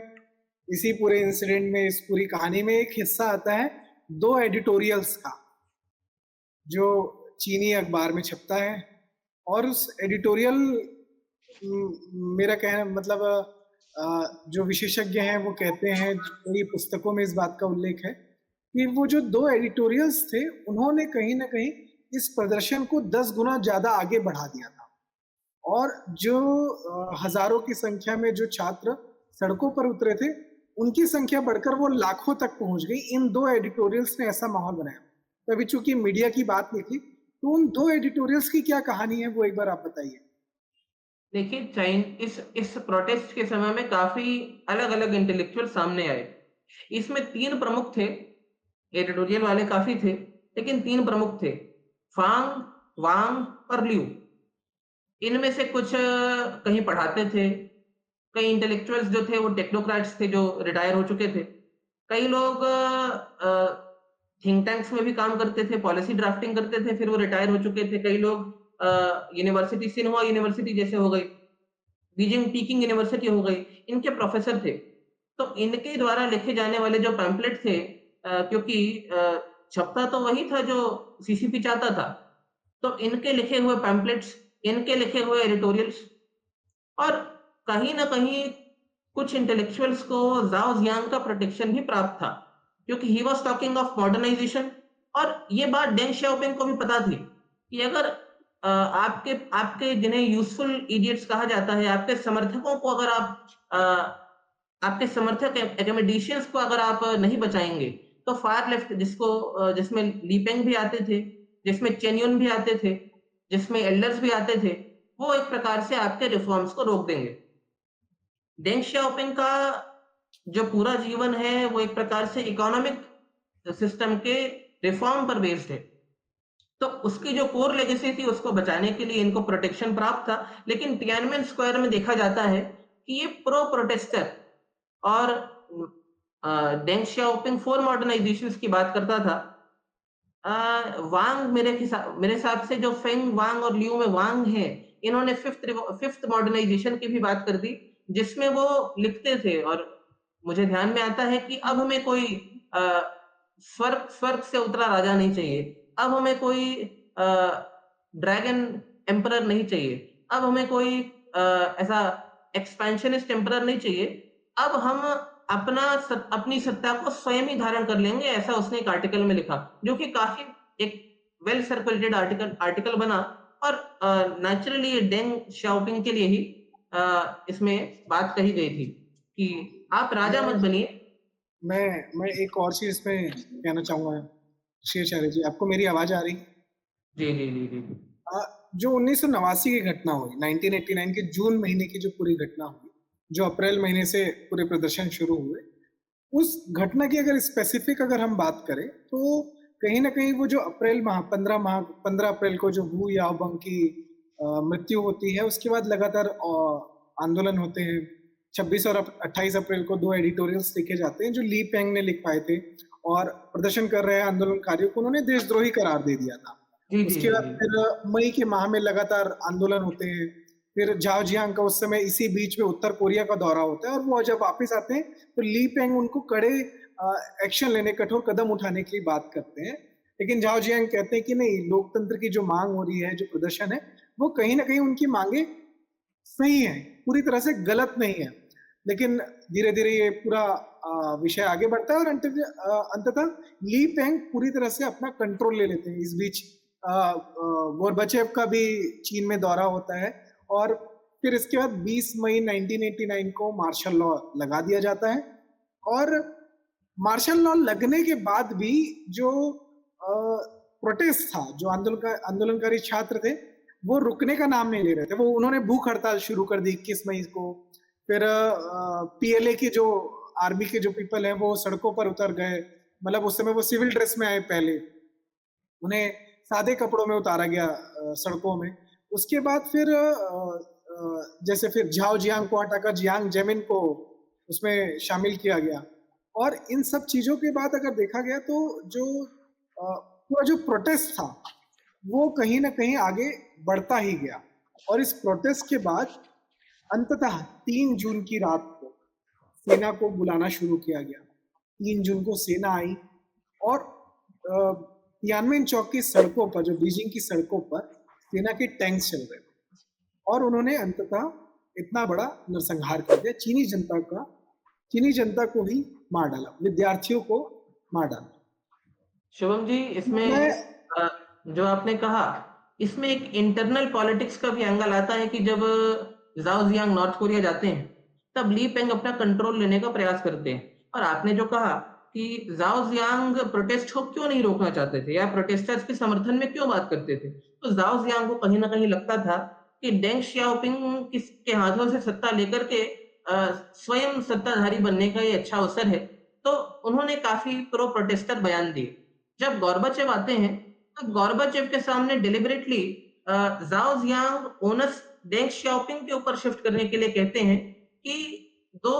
इसी पूरे इंसिडेंट में, इस पूरी कहानी में एक हिस्सा आता है 2 एडिटोरियल्स का, जो चीनी अखबार में छपता है। और उस एडिटोरियल, मेरा कहना मतलब जो विशेषज्ञ हैं वो कहते हैं, कई पुस्तकों में इस बात का उल्लेख है कि वो जो 2 एडिटोरियल्स थे, उन्होंने कहीं ना कहीं इस प्रदर्शन को 10 गुना ज्यादा आगे बढ़ा दिया था। और जो हजारों की संख्या में जो छात्र सड़कों पर उतरे थे, उनकी संख्या बढ़कर वो लाखों तक पहुंच गई। इन 2 एडिटोरियल्स ने ऐसा माहौल बनाया। तो अभी चूंकि मीडिया की बात निकली, तो उन 2 एडिटोरियल्स की क्या कहानी है, वो एक बार आप बताइए। देखिए, इस प्रोटेस्ट के समय में काफी अलग-अलग इंटेलेक्चुअल सामने आए। इसमें 3 प्रमुख थे, एडिटोरियल वाले काफी थे, लेकिन 3 प्रमुख थे, फांग, वांग और लिू। इनमें से कुछ कहीं पढ़ाते थे, कई इंटेलेक्चुअल्स जो थे वो टेक्नोक्रेट्स थे जो रिटायर हो चुके थे। कई लोग थिंक टैंक्स में भी काम करते थे, पॉलिसी ड्राफ्टिंग करते थे, फिर वो रिटायर हो चुके थे। कई लोग यूनिवर्सिटी, सिन्हुआ यूनिवर्सिटी जैसे हो गई, बीजिंग पीकिंग यूनिवर्सिटी हो गई, इनके प्रोफेसर थे। तो इनके द्वारा लिखे जाने वाले जो पैम्फलेट थे, क्योंकि छपता तो वही था जो सीसीपी चाहता था, तो इनके लिखे हुए पैम्फलेट्स, इनके लिखे हुए एडिटोरियल्स, और कहीं न कहीं कुछ इंटेलेक्चुअल्स को ज़ाओ ज़ियांग का प्रोटेक्शन भी प्राप्त था, क्योंकि he was talking of modernisation. और ये बात डेंग शाओपिंग को भी पता थी कि अगर आपके आपके जिन्हें यूज़फुल इडियट्स कहा जाता है, आपके समर्थकों को अगर आप आपके समर्थक एकेडमिशियंस को अगर आप नहीं बचाएँगे, तो फार लेफ्ट जिसमें ली पेंग भी आते थे, जिसमें चेन यून भी आते थे, जिसमें एल्डर्स भी आते थे, वो एक प्रकार से आपके रिफॉर्म्स को रोक देंगे। डेंग शाओपिंग का जो पूरा जीवन है, वो एक प्रकार से इकोनॉमिक सिस्टम के रिफॉर्म पर बेस्ड है। तो उसकी जो कोर लेगेसी थी, उसको बचाने के लिए इनको प्रोटेक्शन प्राप्त था। लेकिन तियानमेन स्क्वायर में देखा जाता है कि ये प्रो प्रोटेस्टर और डेंग शाओपिंग फॉर मॉडर्नाइजेशंस की बात करता था। वांग मेरे हिसाब से जो फेंग वांग और लियू में वांग है, इन्होंने फिफ्थ मॉडर्नाइजेशन की भी बात कर दी, जिसमें वो लिखते थे, और मुझे ध्यान में आता है कि अब हमें कोई स्वर्ग से उतरा राजा नहीं चाहिए, अब हमें कोई ड्रैगन एम्परर नहीं चाहिए, अब हमें कोई ऐसा एक्सपेंशनिस्ट एम्परर नहीं चाहिए, अब हम अपनी सत्ता को स्वयं ही धारण कर लेंगे, ऐसा उसने एक आर्टिकल में लिखा, जो कि काफी एक वेल सर्कुलेटेड आर्टिकल बना। और नेचुरली डेंग शाओपिंग के लिए ही इसमें बात कही गई थी कि आप राजा मत बनिए। मैं एक और चीज इसमें कहना चाहूंगा शेरचार्य जी, आपको मेरी आवाज आ रही? जी जी जी जी। जो 1989 की घटना हुई, 1989 के जून महीने की जो पूरी घटना हुई, जो अप्रैल महीने से पूरे प्रदर्शन शुरू हुए, उस घटना की अगर स्पेसिफिक अगर हम बात करें, तो कहीं ना कहीं वो जो अप्रैल माह 15 अप्रैल को जो हु याओबंग की मृत्यु होती है। उसके बाद लगातार आंदोलन होते हैं। 26 और 28 अप्रैल को 2 एडिटोरियल्स लिखे जाते हैं जो ली पेंग ने लिख पाए थे, और प्रदर्शन कर रहे आंदोलनकारियों को उन्होंने देशद्रोही करार दे दिया था। जी जी उसके जी बाद जी। फिर मई के माह में लगातार आंदोलन होते हैं। फिर झाओ जियांग का उस समय इसी बीच में उत्तर कोरिया का दौरा होता है, और वो जब वापस आते हैं तो ली पेंग उनको कड़े एक्शन लेने, कठोर कदम उठाने की बात करते हैं। लेकिन झाओ जियांग कहते हैं कि नहीं, लोकतंत्र की जो मांग हो रही है, जो प्रदर्शन है, वो कहीं ना कहीं उनकी मांगे सही है, पूरी तरह से गलत नहीं है। लेकिन धीरे धीरे ये पूरा विषय आगे बढ़ता है, और अंततः ली पेंग पूरी तरह से अपना कंट्रोल ले लेते हैं। इस बीच गोरबचेव का भी चीन में दौरा होता है, और फिर इसके बाद 20 मई 1989 को मार्शल लॉ लगा दिया जाता है। और मार्शल लॉ लगने के बाद भी जो प्रोटेस्ट था, जो आंदोलनकारी छात्र थे, वो रुकने का नाम नहीं ले रहे थे। वो उन्होंने भूख हड़ताल शुरू कर दी 21 मई को। फिर पीएलए के जो आर्मी के जो पीपल हैं वो सड़कों पर उतर गए। मतलब उस समय वो सिविल ड्रेस में आए पहले, उन्हें सादे कपड़ों में उतारा गया सड़कों में। उसके बाद फिर जैसे फिर झाओ जियांग को हटाकर जियांग जेमिन को उसमें शामिल किया गया। और इन सब चीजों के बाद अगर देखा गया तो जो पूरा जो प्रोटेस्ट था वो कहीं ना कहीं आगे बढ़ता ही गया। और इस प्रोटेस्ट के बाद अंततः 3 जून की रात को सेना को बुलाना शुरू किया गया। 3 जून को सेना आई, और तियानमेन चौक की सड़कों पर, जो बीजिंग की सड़कों पर सेना के टैंक्स चल रहे थे, और उन्होंने अंततः इतना बड़ा नरसंहार कर दिया। चीनी जनता को ही मार डाला, विद्यार्थियों को मार डाला। शुभम जी, इसमें मैं जो आपने कहा, इसमें एक इंटरनल पॉलिटिक्स का भी एंगल आता है कि जब जाओ जियांग नॉर्थ कोरिया जाते हैं तब ली पेंग अपना कंट्रोल लेने का प्रयास करते हैं। और आपने जो कहा कि जाओ जियांग प्रोटेस्ट को क्यों नहीं रोकना चाहते थे या प्रोटेस्टर्स के समर्थन में क्यों बात करते थे, तो जाओ जियांग को कहीं ना कहीं लगता था कि डेंग शियाओपिंग किसके हाथों से सत्ता लेकर के स्वयं सत्ताधारी बनने का ये अच्छा अवसर है। तो उन्होंने काफी प्रो प्रोटेस्टर बयान दिए। जब गोर्बाचेव आते हैं तो गोर्बाचेव के सामने डिलिबरेटली जाओ जियांग ओनस डेंग शियाओपिंग के ऊपर शिफ्ट करने के लिए कहते हैं कि though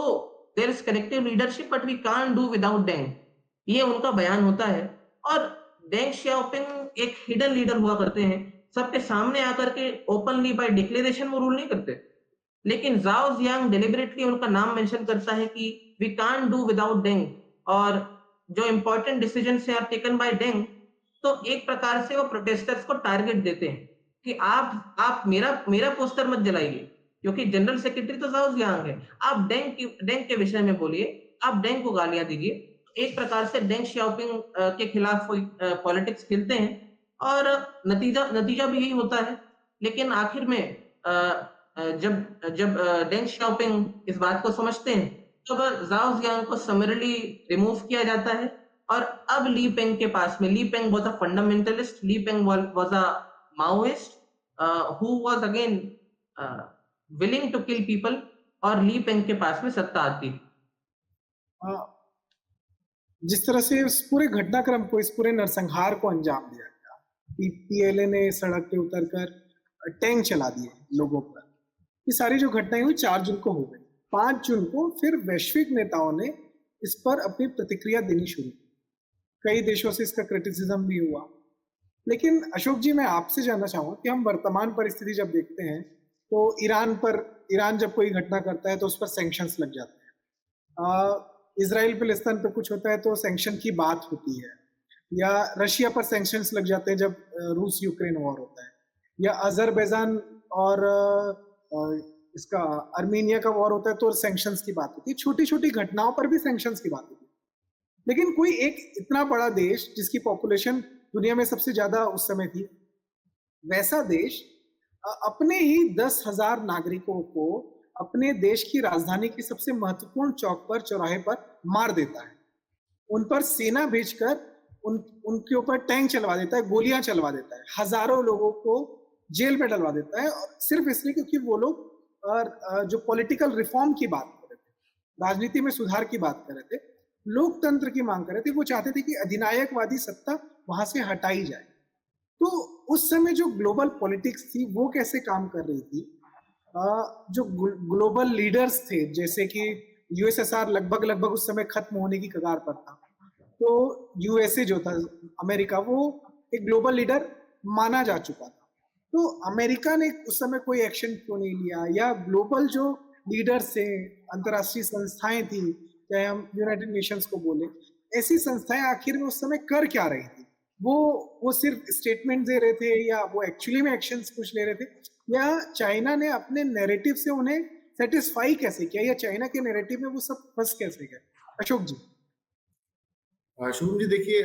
there is collective leadership but we can't do without Deng, ये उनका बयान होता है। और डेंग शियाओपिंग एक हिडन लीडर हुआ करते हैं, सबके सामने आकर के ओपनली बाय डिक्लेरेशन वो रूल नहीं करते, लेकिन जाओ जियांग डिलिबरेटली उनका नाम मेंशन करता है कि we can't do without Deng, और जो important decision are taken by Deng. तो एक प्रकार से वो प्रोटेस्टर्स को टारगेट देते हैं कि आप मेरा मेरा पोस्टर मत जलाइए, क्योंकि जनरल सेक्रेटरी तो जाओ जियांग है, आप डेंग के विषय में बोलिए, आप डेंग को गालियां दीजिए। एक प्रकार से डेंग शियाओपिंग के खिलाफ पॉलिटिक्स खेलते हैं, और नतीजा नतीजा भी यही होता है। लेकिन आखिर में जब जब डेंग शियाओपिंग इस बात को समझते हैं तब जाओ जियांग को समरली रिमूव किया जाता है। और अब ली पेंग के पास में, Li Peng was a fundamentalist, Li Peng was a Maoist who was again willing to kill people, और ली पेंग के पास में सत्ता आती है। जिस तरह से इस पूरे घटनाक्रम को, इस पूरे नरसंहार को अंजाम दिया गया, पीएलए ने सड़क पे उतरकर टैंक चला दिए लोगों पर, ये सारी जो घटनाएं हुई 4 जून को हो गई। 5 जून को फिर वैश्विक नेताओं ने इस पर अपनी प्रतिक्रिया देनी शुरू की। कई देशों से इसका क्रिटिसिज्म भी हुआ। लेकिन अशोक जी, मैं आपसे जानना चाहूंगा कि हम वर्तमान परिस्थिति जब देखते हैं तो ईरान जब कोई घटना करता है तो उस पर सैंक्शंस लग जाते हैं। इजराइल फिलिस्तीन पर कुछ होता है तो सैंक्शन की बात होती है, या रशिया पर सैंक्शंस लग जाते हैं जब रूस यूक्रेन वॉर होता है, या अजरबैजान और इसका अर्मीनिया का वॉर होता है तो सैंक्शंस की बात होती है। छोटी छोटी घटनाओं पर भी सैंक्शंस की बात होती है। लेकिन कोई एक इतना बड़ा देश जिसकी पॉपुलेशन दुनिया में सबसे ज्यादा उस समय थी, वैसा देश अपने ही 10,000 नागरिकों को अपने देश की राजधानी की सबसे महत्वपूर्ण चौक पर, चौराहे पर मार देता है। उन पर सेना भेजकर उनके ऊपर टैंक चलवा देता है, गोलियां चलवा देता है, हजारों लोगों को जेल में डलवा देता है, और सिर्फ इसलिए क्योंकि वो लोग जो पॉलिटिकल रिफॉर्म की बात कर रहे थे, राजनीति में सुधार की बात कर रहे थे, लोकतंत्र की मांग कर रहे थे, वो चाहते थे कि अधिनायकवादी सत्ता वहां से हटाई जाए। तो उस समय जो ग्लोबल पॉलिटिक्स थी वो कैसे काम कर रही थी, जो ग्लोबल लीडर्स थे, जैसे कि यूएसएसआर लगभग लगभग उस समय खत्म होने की कगार पर था, तो यूएसए जो था, अमेरिका, वो एक ग्लोबल लीडर माना जा चुका था। तो अमेरिका ने उस समय कोई एक्शन क्यों नहीं लिया, या ग्लोबल जो लीडर्स थे, अंतर्राष्ट्रीय संस्थाएं थी, चाहे हम यूनाइटेड नेशंस को बोले, ऐसी संस्थाएं आखिर में उस समय कर क्या रही थी? वो सिर्फ स्टेटमेंट दे रहे थे, या वो एक्चुअली में एक्शंस कुछ ले रहे थे, या चाइना ने अपने नैरेटिव से उन्हें सेटिस्फाई कैसे किया, या चाइना के नैरेटिव में वो सब फंस कैसे गए? अशोक जी। शुभम जी, देखिए,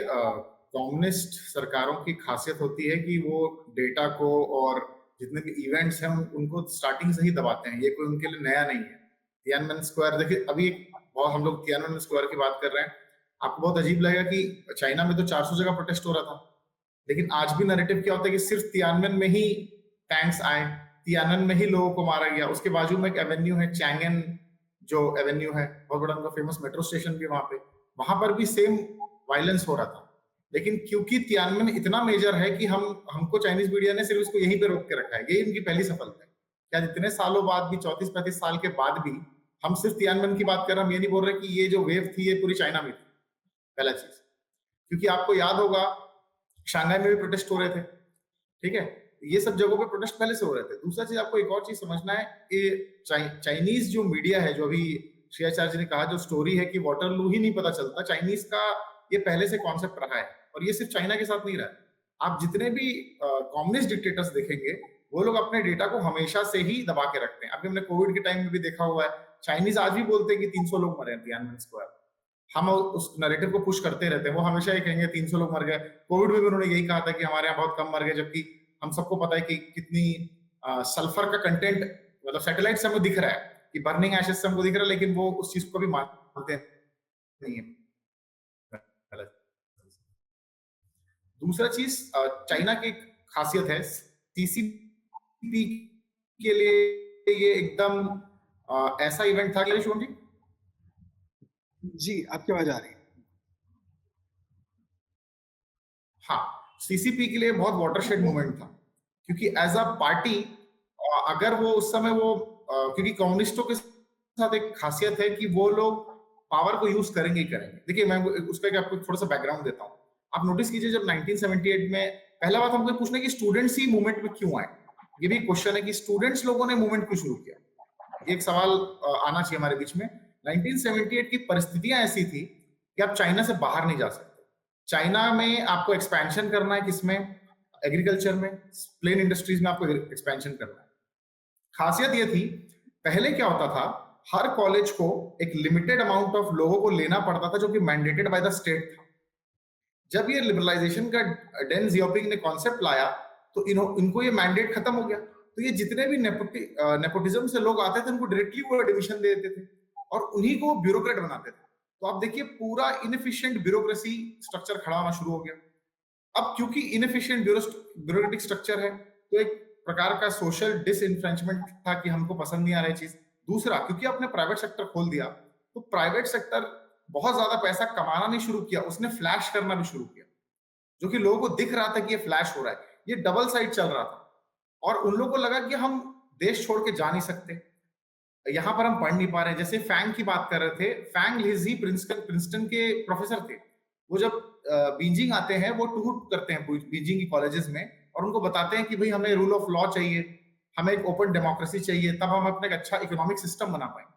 कम्युनिस्ट सरकारों की खासियत होती है कि वो डेटा को और जितने भी इवेंट्स हैं उनको स्टार्टिंग से ही दबाते हैं। ये कोई उनके लिए नया नहीं है। तियानमेन स्क्वायर देखिए, अभी बहुत हम लोग तियानमेन स्क्वायर की बात कर रहे हैं। आपको बहुत अजीब लगेगा कि चाइना में तो 400 जगह प्रोटेस्ट हो रहा था, लेकिन आज भी नैरेटिव क्या होता है कि सिर्फ तियानमेन में ही टैंक्स आए, तियानमेन में ही लोगों को मारा गया। उसके बाजू में एक एवेन्यू है, चैंगन जो एवेन्यू है, बहुत बड़ा उनका फेमस मेट्रो स्टेशन भी वहां पर भी सेम वायलेंस हो रहा था। लेकिन क्योंकि तियानमेन इतना मेजर है कि हमको चाइनीज मीडिया ने सिर्फ उसको यहीं पे रोक के रखा है। यही उनकी पहली सफलता है। क्या इतने सालों बाद भी, 34-35 साल के बाद भी हम सिर्फ तियानमेन की बात कर रहे हैं। हम ये नहीं बोल रहे कि ये जो वेव थी ये पूरी चाइना में थी। पहला चीज, क्योंकि आपको याद होगा शंघाई में भी प्रोटेस्ट हो रहे थे, ठीक है, ये सब जगहों पे प्रोटेस्ट पहले से हो रहे थे। दूसरा चीज, आपको एक और चीज समझना है कि चाइनीज जो मीडिया है, जो अभी श्रेयाचार्य जी ने कहा, जो स्टोरी है कि वाटरलू ही नहीं पता चलता, चाइनीज का ये पहले से कॉन्सेप्ट रहा है। और ये सिर्फ चाइना के साथ नहीं रहा। आप जितने भी कम्युनिस्ट डिक्टेटर्स देखेंगे, वो लोग अपने डेटा को हमेशा से ही दबा के रखते हैं। अभी हमने कोविड के टाइम में भी देखा हुआ है, चाइनीज आज भी बोलते हैं कि 300 लोग मरे हैं तियानमेन स्क्वायर। हम उस नैरेटिव को पुश करते रहते हैं। वो हमेशा ये कहेंगे 300 लोग मर गए। कोविड में भी उन्होंने यही कहा था कि हमारे यहाँ बहुत कम मर गए, जबकि हम सबको पता है कि कितनी सल्फर का कंटेंट, मतलब सैटेलाइट से हमें दिख रहा है कि बर्निंग एशेस से हमको दिख रहा है, लेकिन वो उस चीज को भी मानते नहीं है। दूसरा चीज, चाइना की खासियत है, सीसीपी के लिए ये एकदम ऐसा इवेंट था। शिवम जी, जी आपकी आवाज आ रही है। हाँ, सीसीपी के लिए बहुत वाटरशेड मूवमेंट था, क्योंकि एज अ पार्टी, अगर वो उस समय वो क्योंकि कम्युनिस्टों के साथ एक खासियत है कि वो लोग पावर को यूज करेंगे ही करेंगे। देखिए, मैं उसका आपको थोड़ा सा बैकग्राउंड देता हूँ। आप नोटिस कीजिए, जब 1978 में पहला बात हमको पूछना है कि स्टूडेंट्स ही मूवमेंट में क्यों आए। ये भी क्वेश्चन है कि स्टूडेंट्स लोगों ने मूवमेंट क्यों शुरू किया। एक सवाल आना चाहिए हमारे बीच में। 1978 की परिस्थितियां ऐसी थी कि आप चाइना से बाहर नहीं जा सकते। चाइना में आपको एक्सपेंशन करना है, किसमें? एग्रीकल्चर में, प्लेन इंडस्ट्रीज में आपको एक्सपेंशन करना है। खासियत ये थी, पहले क्या होता था, हर कॉलेज को एक लिमिटेड अमाउंट ऑफ लोगों को लेना पड़ता था, जो कि मैंडेटेड बाय द स्टेट था। जब ये लिबरलाइजेशन का डेन जियोपिंग ने कॉन्सेप्ट लाया, तो इनको ये मैंडेट खत्म हो गया। तो ये जितने भी नेपोटिज्म से लोग आते थे, उनको डायरेक्टली वो एडमिशन दे देते थे और उन्हीं को ब्यूरोक्रेट बनाते थे। तो आप देखिए, पूरा इनएफिशिएंट ब्यूरोक्रेसी स्ट्रक्चर खड़ा होना शुरू हो गया। अब क्योंकि इनएफिशिएंट ब्यूरोक्रेटिक स्ट्रक्चर है, तो एक प्रकार का सोशल डिसइन्फ्रेंचमेंट था कि हमको पसंद नहीं आ रही चीज। दूसरा, क्योंकि आपने प्राइवेट सेक्टर खोल दिया, तो प्राइवेट सेक्टर बहुत ज्यादा पैसा कमाना नहीं शुरू किया, उसने फ्लैश करना भी शुरू किया, जो कि लोगों को दिख रहा था कि ये फ्लैश हो रहा है। ये डबल साइड चल रहा था और उन लोगों को लगा कि हम देश छोड़ के जा नहीं सकते, यहां पर हम पढ़ नहीं पा रहे। जैसे फैंग की बात कर रहे थे, फैंग लिजी प्रिंसटन के प्रोफेसर थे। वो जब बीजिंग आते हैं, वो टूर करते हैं बीजिंग की कॉलेजेस में और उनको बताते हैं कि भाई हमें रूल ऑफ लॉ चाहिए, हमें एक ओपन डेमोक्रेसी चाहिए, तब हम अपना एक अच्छा इकोनॉमिक सिस्टम बना पाएंगे।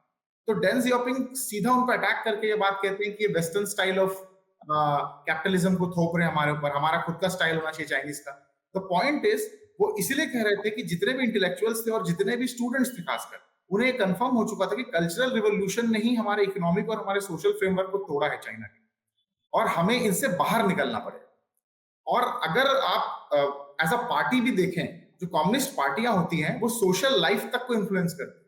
तो डेन जियोपिंग सीधा उन पर अटैक करके ये बात कहते हैं कि वेस्टर्न स्टाइल ऑफ कैपिटलिज्म को थोप रहे हैं हमारे ऊपर, हमारा खुद का स्टाइल होना चाहिए चाइनीज का। तो पॉइंट इज, वो इसलिए कह रहे थे कि जितने भी इंटेलेक्चुअल्स थे और जितने भी स्टूडेंट्स थे खासकर, उन्हें कंफर्म हो चुका था कि कल्चरल रिवोल्यूशन ने ही हमारे इकोनॉमिक और हमारे सोशल फ्रेमवर्क को तोड़ा है चाइना के, और हमें इनसे बाहर निकलना पड़ेगा। और अगर आप एज अ पार्टी भी देखें, जो कम्युनिस्ट पार्टियां होती हैं, वो सोशल लाइफ तक को इन्फ्लुएंस करती है।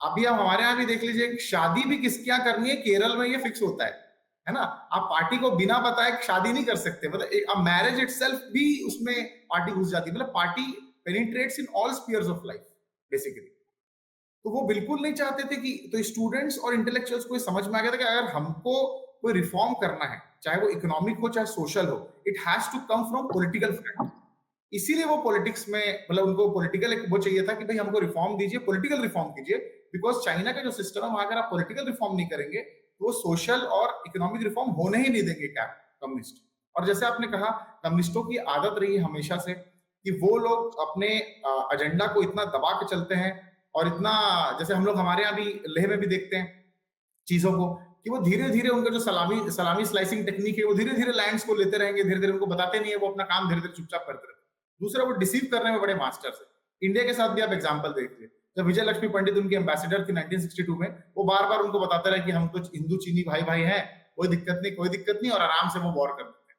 अभी आप हमारे यहाँ भी देख लीजिए, शादी भी किसके यहाँ करनी है, केरल में ये फिक्स होता है ना। आप पार्टी को बिना बताए शादी नहीं कर सकते, मतलब मैरिज इटसेल्फ भी उसमें पार्टी घुस जाती है। मतलब party penetrates in all spheres of life basically. तो वो बिल्कुल नहीं चाहते थे कि, तो स्टूडेंट्स और इंटेलेक्चुअल्स को समझ में आ गया था कि अगर हमको कोई रिफॉर्म करना है, चाहे वो इकोनॉमिक हो चाहे सोशल हो, it has to come from political front. इसीलिए वो पॉलिटिक्स में, मतलब उनको पॉलिटिकल वो चाहिए था कि भाई हमको रिफॉर्म दीजिए, पॉलिटिकल रिफॉर्म कीजिए, बिकॉज चाइना का जो सिस्टम है वहां अगर आप पॉलिटिकल रिफॉर्म नहीं करेंगे तो वो सोशल और इकोनॉमिक रिफॉर्म होने ही नहीं देंगे क्या कम्युनिस्ट। और जैसे आपने कहा, कम्युनिस्टों की आदत रही है हमेशा से कि वो लोग अपने एजेंडा को इतना दबा के चलते हैं, और इतना, जैसे हम लोग हमारे यहाँ भी लेह में भी देखते हैं चीजों को, कि वो धीरे धीरे उनका जो सलामी सलामी स्लाइसिंग टेक्निक है वो धीरे धीरे लैंड्स को लेते रहेंगे, धीरे धीरे उनको बताते नहीं है, वो अपना काम धीरे धीरे चुपचाप करते रहते हैं। दूसरा, वो डिसीव करने में बड़े मास्टर्स है। इंडिया के साथ भी आप एग्जांपल देखिए, जब विजय लक्ष्मी पंडित उनकी एम्बेसडर थी 1962 में, वो बार बार उनको बताते रहे कि हम तो हिंदू चीनी भाई भाई हैं, कोई दिक्कत नहीं, कोई दिक्कत नहीं, और आराम से वो वॉर कर देते हैं।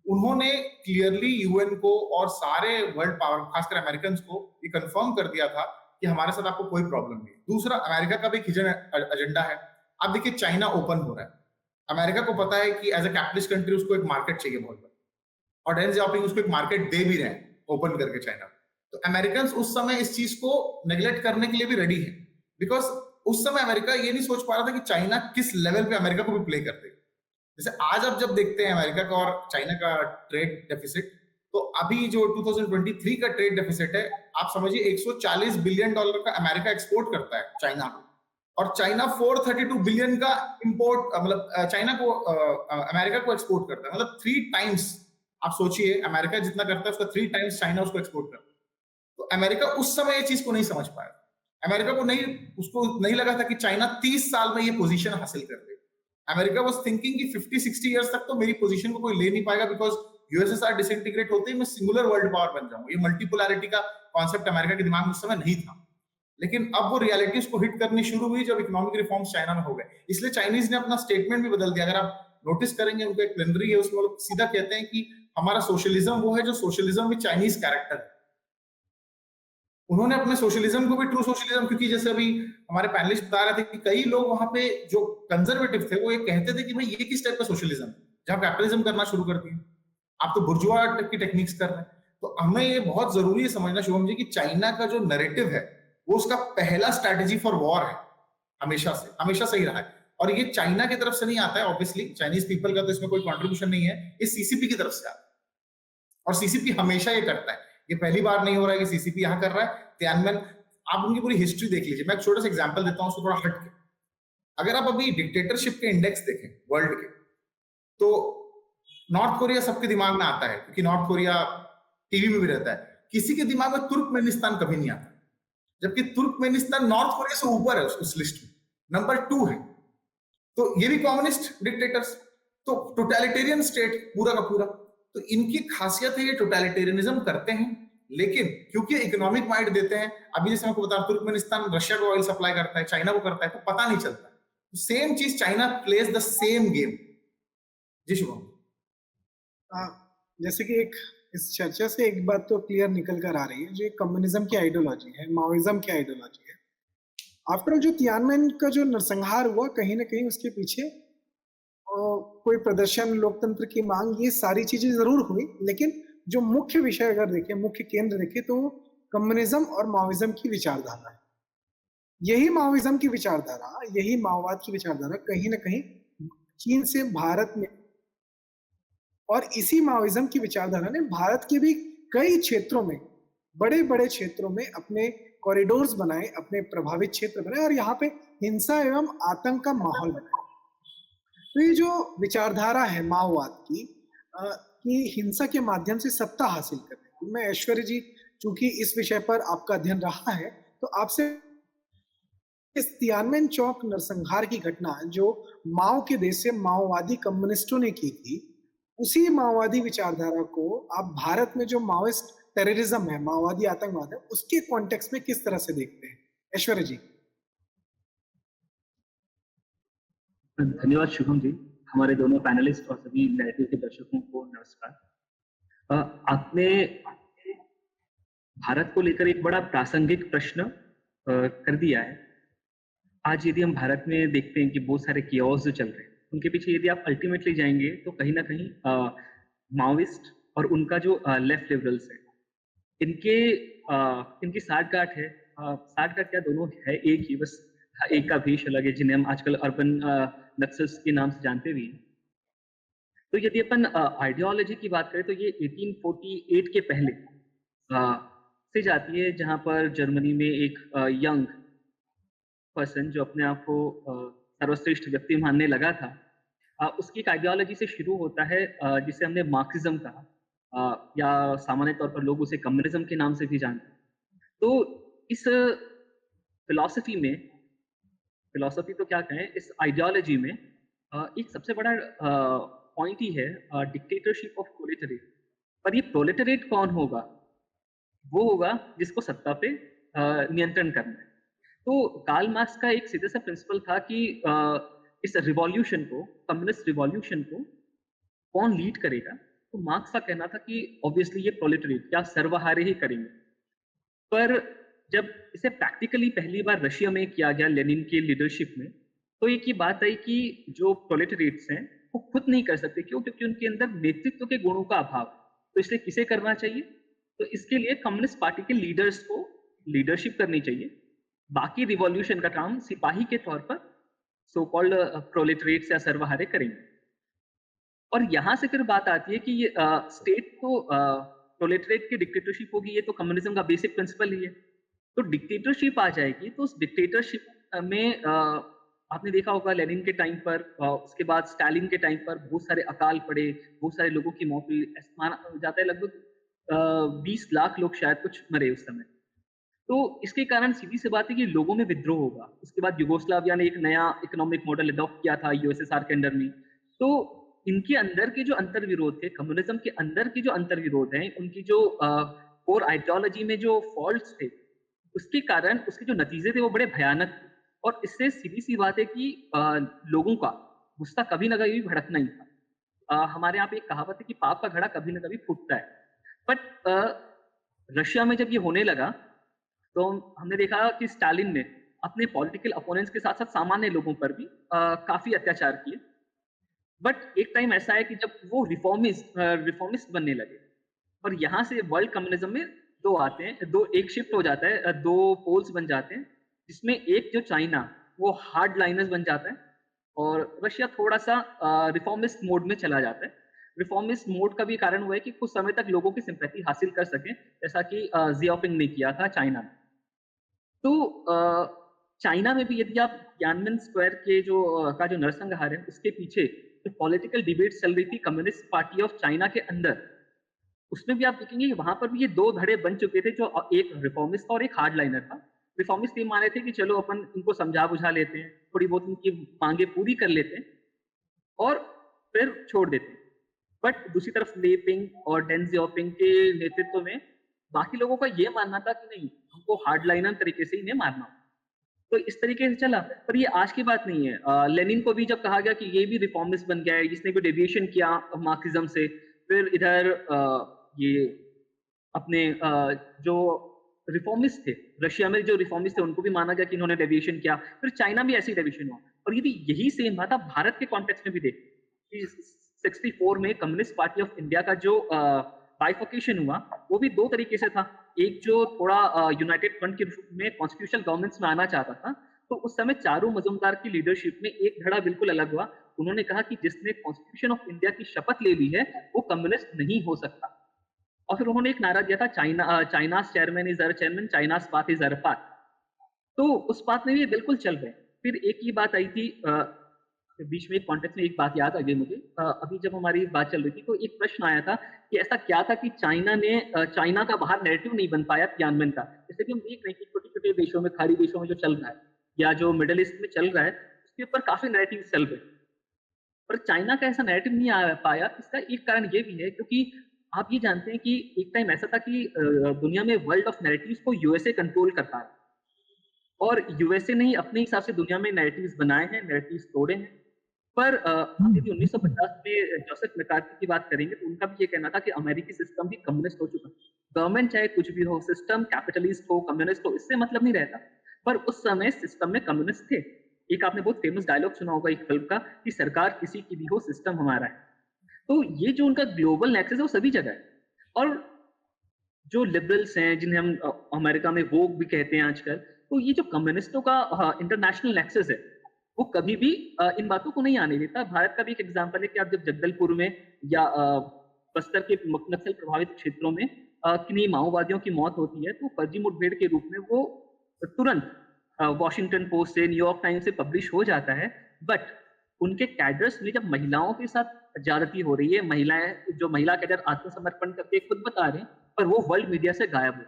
उन्होंने क्लियरली यूएन को और सारे वर्ल्ड पावर, खासकर अमेरिकन को, ये कंफर्म कर दिया था कि हमारे साथ आपको कोई प्रॉब्लम नहीं। दूसरा, अमेरिका का भी हिडन एजेंडा है। अब देखिए चाइना ओपन हो रहा है, अमेरिका को पता है कि एज ए कैपिटलिस्ट कंट्री उसको एक मार्केट चाहिए बहुत बड़ा, और डेन जियाओपिंग उसको एक मार्केट दे भी रहे हैं ओपन करके चाइना। तो अमेरिकन उस समय इस चीज को नेग्लेक्ट करने के लिए भी रेडी है, बिकॉज उस समय अमेरिका ये नहीं सोच पा रहा था कि चाइना किस लेवल पे अमेरिका को भी प्ले कर देगा। जैसे आज आप जब देखते हैं अमेरिका का और चाइना का ट्रेड डेफिसिट, तो अभी जो 2023 का ट्रेड डेफिसिट है, आप समझिए $140 बिलियन का अमेरिका एक्सपोर्ट करता है चाइना को, और चाइना 432 बिलियन का इंपोर्ट, मतलब चाइना को अमेरिका को एक्सपोर्ट करता है, मतलब 3 टाइम्स। आप सोचिए अमेरिका जितना करता है उसका 3 टाइम्स चाइना उसको एक्सपोर्ट करता है। तो अमेरिका उस समय ये चीज को नहीं समझ पाया। अमेरिका को नहीं, उसको नहीं लगा था कि चाइना 30 साल में ये पोजीशन हासिल कर लेगा। अमेरिका वाज थिंकिंग कि 50-60 इयर्स तक तो मेरी पोजीशन को कोई ले नहीं पाएगा, बिकॉज यूएसएसआर डिसइंटीग्रेट होते ही मैं सिंगुलर वर्ल्ड पावर बन जाऊंगा। ये मल्टीपोलैरिटी का कॉन्सेप्ट अमेरिका के दिमाग में उस समय नहीं था। लेकिन अब वो रियलिटीज को हिट करनी शुरू हुई जब इकोनॉमिक रिफॉर्म्स चाइना में हो गए। इसलिए चाइनीज ने अपना स्टेटमेंट भी बदल दिया। अगर आप नोटिस करेंगे उनका एक प्लेनरी है, उसमें लोग सीधा कहते हैं कि हमारा सोशलिज्म वो है जो सोशलिज्म में चाइनीज कैरेक्टर है। उन्होंने अपने सोशलिज्म को भी ट्रू सोशलिज्म, क्योंकि जैसे अभी हमारे पैनलिस्ट बता रहे थे कि कई लोग वहां पे जो कंजर्वेटिव थे वो ये कहते थे कि भाई ये किस टाइप का सोशलिज्म है जहां कैपिटलिज्म करना शुरू कर दिया, आप तो बुर्जुआ की टेक्निक्स कर रहे हैं। तो हमें ये बहुत जरूरी है समझना शुभम जी कि चाइना का जो नैरेटिव है वो उसका पहला स्ट्रैटेजी फॉर वॉर है, हमेशा सही रहा है। और ये चाइना की तरफ से नहीं आता है, ऑब्वियसली चाइनीज पीपल का तो इसमें कोई कंट्रीब्यूशन नहीं है, ये सीसीपी की तरफ से आता है। और सीसीपी हमेशा ये करता है, ये पहली बार नहीं हो रहा है कि सीसीपी यहां कर रहा है। तियानमेन, आप उनकी पूरी हिस्ट्री देख लीजिए। मैं एक छोटा सा एग्जांपल देता हूं, उसको थोड़ा हट के। अगर आप अभी डिक्टेटरशिप के इंडेक्स देखें वर्ल्ड के, तो नॉर्थ कोरिया सबके दिमाग में आता है, क्योंकि नॉर्थ कोरिया टीवी में भी रहता है। किसी के दिमाग में तुर्कमेनिस्तान कभी नहीं आता, जबकि तुर्कमेनिस्तान नॉर्थ कोरिया से ऊपर है उस लिस्ट में, नंबर 2 है। तो ये भी कम्युनिस्ट डिक्टेटर्स, तो टोटलिटेरियन स्टेट पूरा का पूरा। तो इनकी खासियत है ये टोटलिटेरियनिज्म करते हैं, लेकिन क्योंकि इकोनॉमिक माइंड देते हैं। अभी जैसे मैं आपको बता रहा हूं, तुर्कमेनिस्तान रशिया को ऑयल सप्लाई करता है, चाइना को करता है, तो पता नहीं चलता। तो सेम चीज, China plays the same game. जी शुभम। जैसे कि एक इस चर्चा से एक बात तो क्लियर निकल कर आ रही है, जो कम्युनिज्म की आइडियोलॉजी है, माओइज्म की आइडियोलॉजी है। आफ्टर जो तियानमेन का जो नरसंहार हुआ, कहीं ना कहीं उसके पीछे कोई प्रदर्शन, लोकतंत्र की मांग, ये सारी चीजें जरूर हुई, लेकिन जो मुख्य विषय अगर देखें, मुख्य केंद्र देखें, तो कम्युनिज्म और माओइज्म की विचारधारा है। यही माओइज्म की विचारधारा, यही माओवाद की विचारधारा कहीं ना कहीं चीन से भारत में, और इसी माओइज्म की विचारधारा ने भारत के भी कई क्षेत्रों में, बड़े बड़े क्षेत्रों में अपने कॉरिडोर्स बनाए, अपने प्रभावित क्षेत्र बनाए, और यहाँ पे हिंसा एवं आतंक का माहौल बनाया। तो ये जो विचारधारा है माओवाद की, कि हिंसा के माध्यम से सत्ता हासिल करने, मैं ऐश्वर्य जी, चूंकि इस विषय पर आपका अध्ययन रहा है, तो आपसे इस तियानमेन चौक नरसंहार की घटना जो माओ के देश से माओवादी कम्युनिस्टों ने की थी, उसी माओवादी विचारधारा को आप भारत में जो माओइस्ट टेररिज्म है, माओवादी आतंकवाद है, उसके कॉन्टेक्स्ट में किस तरह से देखते हैं ऐश्वर्य जी? धन्यवाद शुभम जी, हमारे दोनों पैनलिस्ट और सभी नैरेटिव के दर्शकों को नमस्कार। आपने भारत को लेकर एक बड़ा प्रासंगिक प्रश्न कर दिया है। आज यदि हम भारत में देखते हैं कि बहुत सारे कियोस जो चल रहे हैं, उनके पीछे यदि आप अल्टीमेटली जाएंगे तो कहीं ना कहीं माओइस्ट और उनका जो लेफ्ट लिबरल्स है, इनकी साठगांठ है। साठगांठ क्या, दोनों है एक ही, बस एक का भेष अलग है, जिन्हें हम आजकल अर्बन नक्सल्स के नाम से जानते भी हैं। तो यदि अपन आइडियोलॉजी की बात करें तो ये 1848 के पहले से जाती है, जहाँ पर जर्मनी में एक यंग पर्सन जो अपने आप को सर्वश्रेष्ठ व्यक्ति मानने लगा था, उसकी एक आइडियोलॉजी से शुरू होता है जिसे हमने मार्क्सिज्म कहा, या सामान्य तौर पर लोग उसे कम्युनिज्म के नाम से भी जानते हैं। तो इस फिलॉसफी में, फिलॉसफी तो क्या कहें, इस आइडियोलॉजी में एक सबसे बड़ा पॉइंट ही है डिक्टेटरशिप ऑफ प्रोलेटरिएट। पर ये प्रोलेटरिएट कौन होगा? वो होगा जिसको सत्ता पे नियंत्रण करना है। तो कार्ल मार्क्स का एक सीधा सा प्रिंसिपल था कि इस रिवॉल्यूशन को, कम्युनिस्ट रिवॉल्यूशन को कौन लीड करेगा? तो मार्क्स का कहना था कि ऑब्वियसली ये प्रोलेटरिएट या सर्वहारे ही करेंगे। पर जब इसे प्रैक्टिकली पहली बार रशिया में किया गया लेनिन की लीडरशिप में, तो एक ही बात आई कि जो प्रोलेटरिएट्स हैं वो खुद नहीं कर सकते। क्यों? क्योंकि उनके अंदर नेतृत्व के गुणों का अभाव। तो इसलिए किसे करना चाहिए? तो इसके लिए कम्युनिस्ट पार्टी के लीडर्स को लीडरशिप करनी चाहिए। बाकी रिवॉल्यूशन का काम सिपाही के तौर पर सो कॉल्ड प्रोलेटरिएट्स या सर्वहारे करेंगे। और यहाँ से फिर बात आती है कि ये स्टेट को प्रोलेटरिएट की डिक्टेटरशिप होगी, ये तो कम्युनिज्म का बेसिक प्रिंसिपल ही है। तो डिक्टेटरशिप आ जाएगी, तो उस डिक्टेटरशिप में आपने देखा होगा लेनिन के टाइम पर, उसके बाद स्टालिन के टाइम पर बहुत सारे अकाल पड़े, बहुत सारे लोगों की मौत हुई। ऐसा माना जाता है लगभग 20 लाख लोग शायद कुछ मरे उस समय। तो इसके कारण सीधी सी बात है कि लोगों में विद्रोह होगा। उसके बाद युगोस्लाविया ने एक नया इकोनॉमिक मॉडल अडॉप्ट किया था यूएसएसआर के अंडर में। तो इनके अंदर के जो अंतर्विरोध थे, कम्युनिज्म के अंदर के जो अंतर्विरोध हैं, उनकी जो कोर आइडियोलॉजी में जो फॉल्ट्स थे, उसके कारण उसके जो नतीजे थे वो बड़े भयानक थे। और इससे सीधी सी बात है कि लोगों का गुस्सा कभी ना कभी भड़कना ही था। हमारे यहाँ पे एक कहावत है कि पाप का घड़ा कभी ना कभी फूटता है। बट रशिया में जब ये होने लगा, तो हमने देखा कि स्टालिन ने अपने पॉलिटिकल अपोनेंट्स के साथ साथ सामान्य लोगों पर भी काफी अत्याचार किए। बट एक टाइम ऐसा है कि जब वो रिफॉर्मिस्ट बनने लगे, और यहाँ से वर्ल्ड कम्युनिज्म में दो आते हैं, एक शिफ्ट हो जाता है, दो पोल्स बन जाते हैं, जिसमें एक जो चाइना वो हार्ड लाइनर्स बन जाता है, और रशिया थोड़ा सा रिफॉर्मिस्ट मोड में चला जाता है। रिफॉर्मिस्ट मोड का भी कारण हुआ है कि कुछ समय तक लोगों की सिंपैथी हासिल कर सके, जैसा कि जियाओपिंग ने किया था चाइना में। तो चाइना में भी यदि आप तियानमेन स्क्वायर के का जो नरसंहार है, उसके पीछे जो पॉलिटिकल डिबेट चल रही थी कम्युनिस्ट पार्टी ऑफ चाइना के अंदर, उसमें भी आप देखेंगे कि वहां पर भी ये दो धड़े बन चुके थे, जो एक रिफॉर्मिस्ट था और एक हार्ड लाइनर था। रिफॉर्मिस्ट ये माने थे कि चलो अपन इनको समझा बुझा लेते हैं, थोड़ी बहुत इनकी मांगे पूरी कर लेते हैं और फिर छोड़ देते हैं। बट दूसरी तरफ लेपिंग और डेन जियाओपिंग के नेतृत्व में बाकी लोगों का ये मानना था कि नहीं, हमको हार्ड लाइनर तरीके से इन्हें मारना। तो इस तरीके से चला। पर ये आज की बात नहीं है। लेनिन को भी जब कहा गया कि ये भी रिफॉर्मिस्ट बन गया है, इसने भी डेविएशन किया मार्क्सिज्म से, फिर इधर ये अपने जो रिफॉर्मिस्ट थे रशिया में, जो रिफॉर्मिस्ट थे उनको भी माना गया कि इन्होंने डेविएशन किया। फिर चाइना भी ऐसी डेविएशन हुआ। और यदि यही सेम बात आप भारत के कॉन्टेक्स्ट में भी देखें कि 64 में कम्युनिस्ट पार्टी ऑफ इंडिया का जो बाइफर्केशन हुआ, वो भी दो तरीके से था। एक जो थोड़ा यूनाइटेड फ्रंट के रूप में कॉन्स्टिट्यूशनल गवर्नमेंट्स में आना चाहता था, तो उस समय चारू मजूमदार की लीडरशिप में एक धड़ा बिल्कुल अलग हुआ। उन्होंने कहा कि जिसने कॉन्स्टिट्यूशन ऑफ इंडिया की शपथ ले ली है वो कम्युनिस्ट नहीं हो सकता। और फिर उन्होंने एक नारा दिया था, चाइना's chairman is our chairman, चाइना's path is our path. तो उस बात में भी बिल्कुल चल रहे। फिर एक ही बात आई थी बीच में, एक कॉन्टेक्स्ट में एक बात याद आ गई मुझे। अभी जब हमारी बात चल रही थी तो एक प्रश्न आया था कि ऐसा क्या था कि चाइना का बाहर नैरेटिव नहीं बन पाया तियानमेन का। जैसे कि हम देख रहे हैं कि छोटे छोटे देशों में, खाड़ी देशों में जो चल रहा है या जो मिडिल ईस्ट में चल रहा है, उसके ऊपर काफी नैरेटिव चल रहे हैं, पर चाइना का ऐसा नैरेटिव नहीं आ पाया। इसका एक कारण ये भी है क्योंकि आप ये जानते हैं कि एक टाइम ऐसा था कि दुनिया में वर्ल्ड ऑफ नैरेटिव्स को यूएसए कंट्रोल करता है, और यूएसए ने ही अपने हिसाब से दुनिया में नैरेटिव्स बनाए हैं, नैरेटिव्स तोड़े हैं। पर आप यदि 1950 में जोसेफ मैकार्थी की बात करेंगे तो उनका भी ये कहना था कि अमेरिकी सिस्टम भी कम्युनिस्ट हो चुका है। गवर्नमेंट चाहे कुछ भी हो, सिस्टम कैपिटलिस्ट हो, कम्युनिस्ट हो, इससे मतलब नहीं रहता, पर उस समय सिस्टम में कम्युनिस्ट थे। एक आपने बहुत फेमस डायलॉग सुना होगा एक फिल्म का कि सरकार किसी की भी हो, सिस्टम हमारा है। तो ये जो उनका ग्लोबल नेक्सस है वो सभी जगह है। और जो लिबरल्स हैं, जिन्हें हम अमेरिका में वोग भी कहते हैं आजकल, तो ये जो कम्युनिस्टों का इंटरनेशनल नेक्सस है वो कभी भी इन बातों को नहीं आने देता। भारत का भी एक एग्जांपल है कि आप जब जगदलपुर में या बस्तर के नक्सल प्रभावित क्षेत्रों में किन्हीं माओवादियों की मौत होती है तो फर्जी मुठभेड़ के रूप में वो तुरंत वॉशिंगटन पोस्ट से, न्यूयॉर्क टाइम्स से पब्लिश हो जाता है। बट उनके कैडर्स में जब महिलाओं के साथ ज्यादती हो रही है, महिलाएं जो महिला कैडर आत्मसमर्पण करके खुद बता रहे हैं, पर वो वर्ल्ड मीडिया से गायब हो।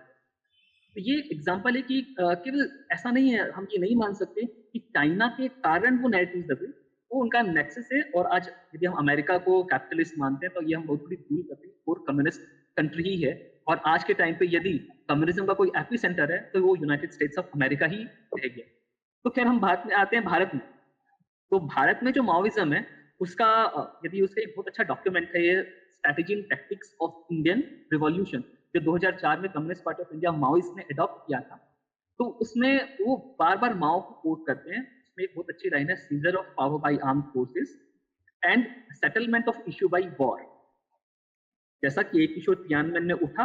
तो ये एग्जाम्पल है कि केवल ऐसा नहीं है, हम ये नहीं मान सकते कि चाइना के कारण वो नैरेटिव्स दबे, वो उनका नेक्सस है। और आज यदि हम अमेरिका को कैपिटलिस्ट मानते हैं तो ये हम बहुत बड़ी भूल करते हैं, और कम्युनिस्ट कंट्री ही है। और आज के टाइम पे यदि कम्युनिज्म का कोई एपी सेंटर है तो वो यूनाइटेड स्टेट्स ऑफ अमेरिका ही रह गया। तो खैर हम भारत में आते हैं। भारत में तो भारत में जो माओइज्म है उसका यदि उसका एक बहुत अच्छा डॉक्यूमेंट है, ये strategy and tactics of Indian revolution, जो 2004 में communist party of India Maoist ने अडॉप्ट किया था। तो उसमें वो बार बार माओ को कोट करते हैं। उसमें एक बहुत अच्छी लाइन है, scissor of power bye armed forces and settlement of issue bye war. जैसा कि एक इशू तियानमेन में उठा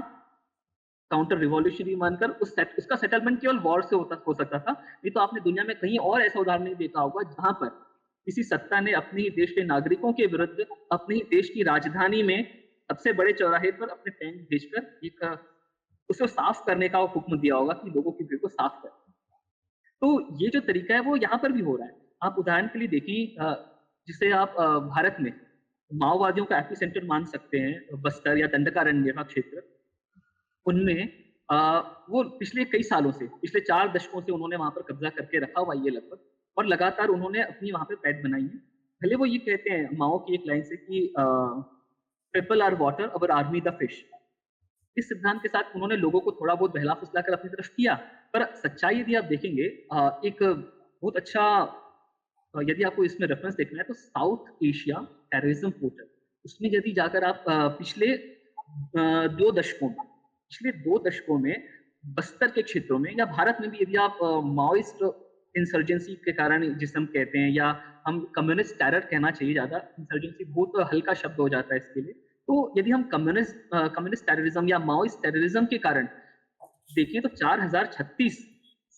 काउंटर रिवॉल्यूशनरी मानकर, उसका सेटलमेंट केवल वॉर से हो सकता था। नहीं तो आपने दुनिया में कहीं और ऐसा उदाहरण नहीं देखा होगा जहां पर किसी सत्ता ने अपने ही देश के नागरिकों के विरुद्ध अपने ही देश की राजधानी में सबसे बड़े चौराहे पर अपने टैंक भेजकर एक उसे साफ करने का हुक्म दिया होगा कि लोगों की भीड़ को साफ कर। तो ये जो तरीका है वो यहाँ पर भी हो रहा है। आप उदाहरण के लिए देखिए, जिसे आप भारत में माओवादियों का एपिसेंटर मान सकते हैं, बस्तर या दंडकारण्य का क्षेत्र, उनमें वो पिछले कई सालों से, पिछले 4 दशकों से उन्होंने वहां पर कब्जा करके रखा हुआ ये लगभग, और लगातार उन्होंने अपनी वहां पे पैड बनाई है। पहले वो ये कहते हैं माओ की एक लाइन से कि people are water, our army the fish. इस सिद्धांत के साथ उन्होंने लोगों को थोड़ा बहुत बहला फुसला कर अपनी तरफ किया, पर सच्चाई यदि आप देखेंगे, एक बहुत अच्छा, यदि आपको इसमें रेफरेंस देखना है तो साउथ एशिया टेररिज्म पोर्टल, उसमें यदि जाकर आप पिछले 2 दशकों में बस्तर के क्षेत्रों में या भारत में भी यदि आप माओइस्ट इंसर्जेंसी के कारण, जिसे हम कहते हैं, या हम कम्युनिस्ट टेरर कहना चाहिए, ज्यादा इंसर्जेंसी बहुत हल्का शब्द हो जाता है इसके लिए, तो यदि हम कम्युनिस्ट टेररिज्म या माओइस्ट टेररिज्म के कारण देखिए तो 4036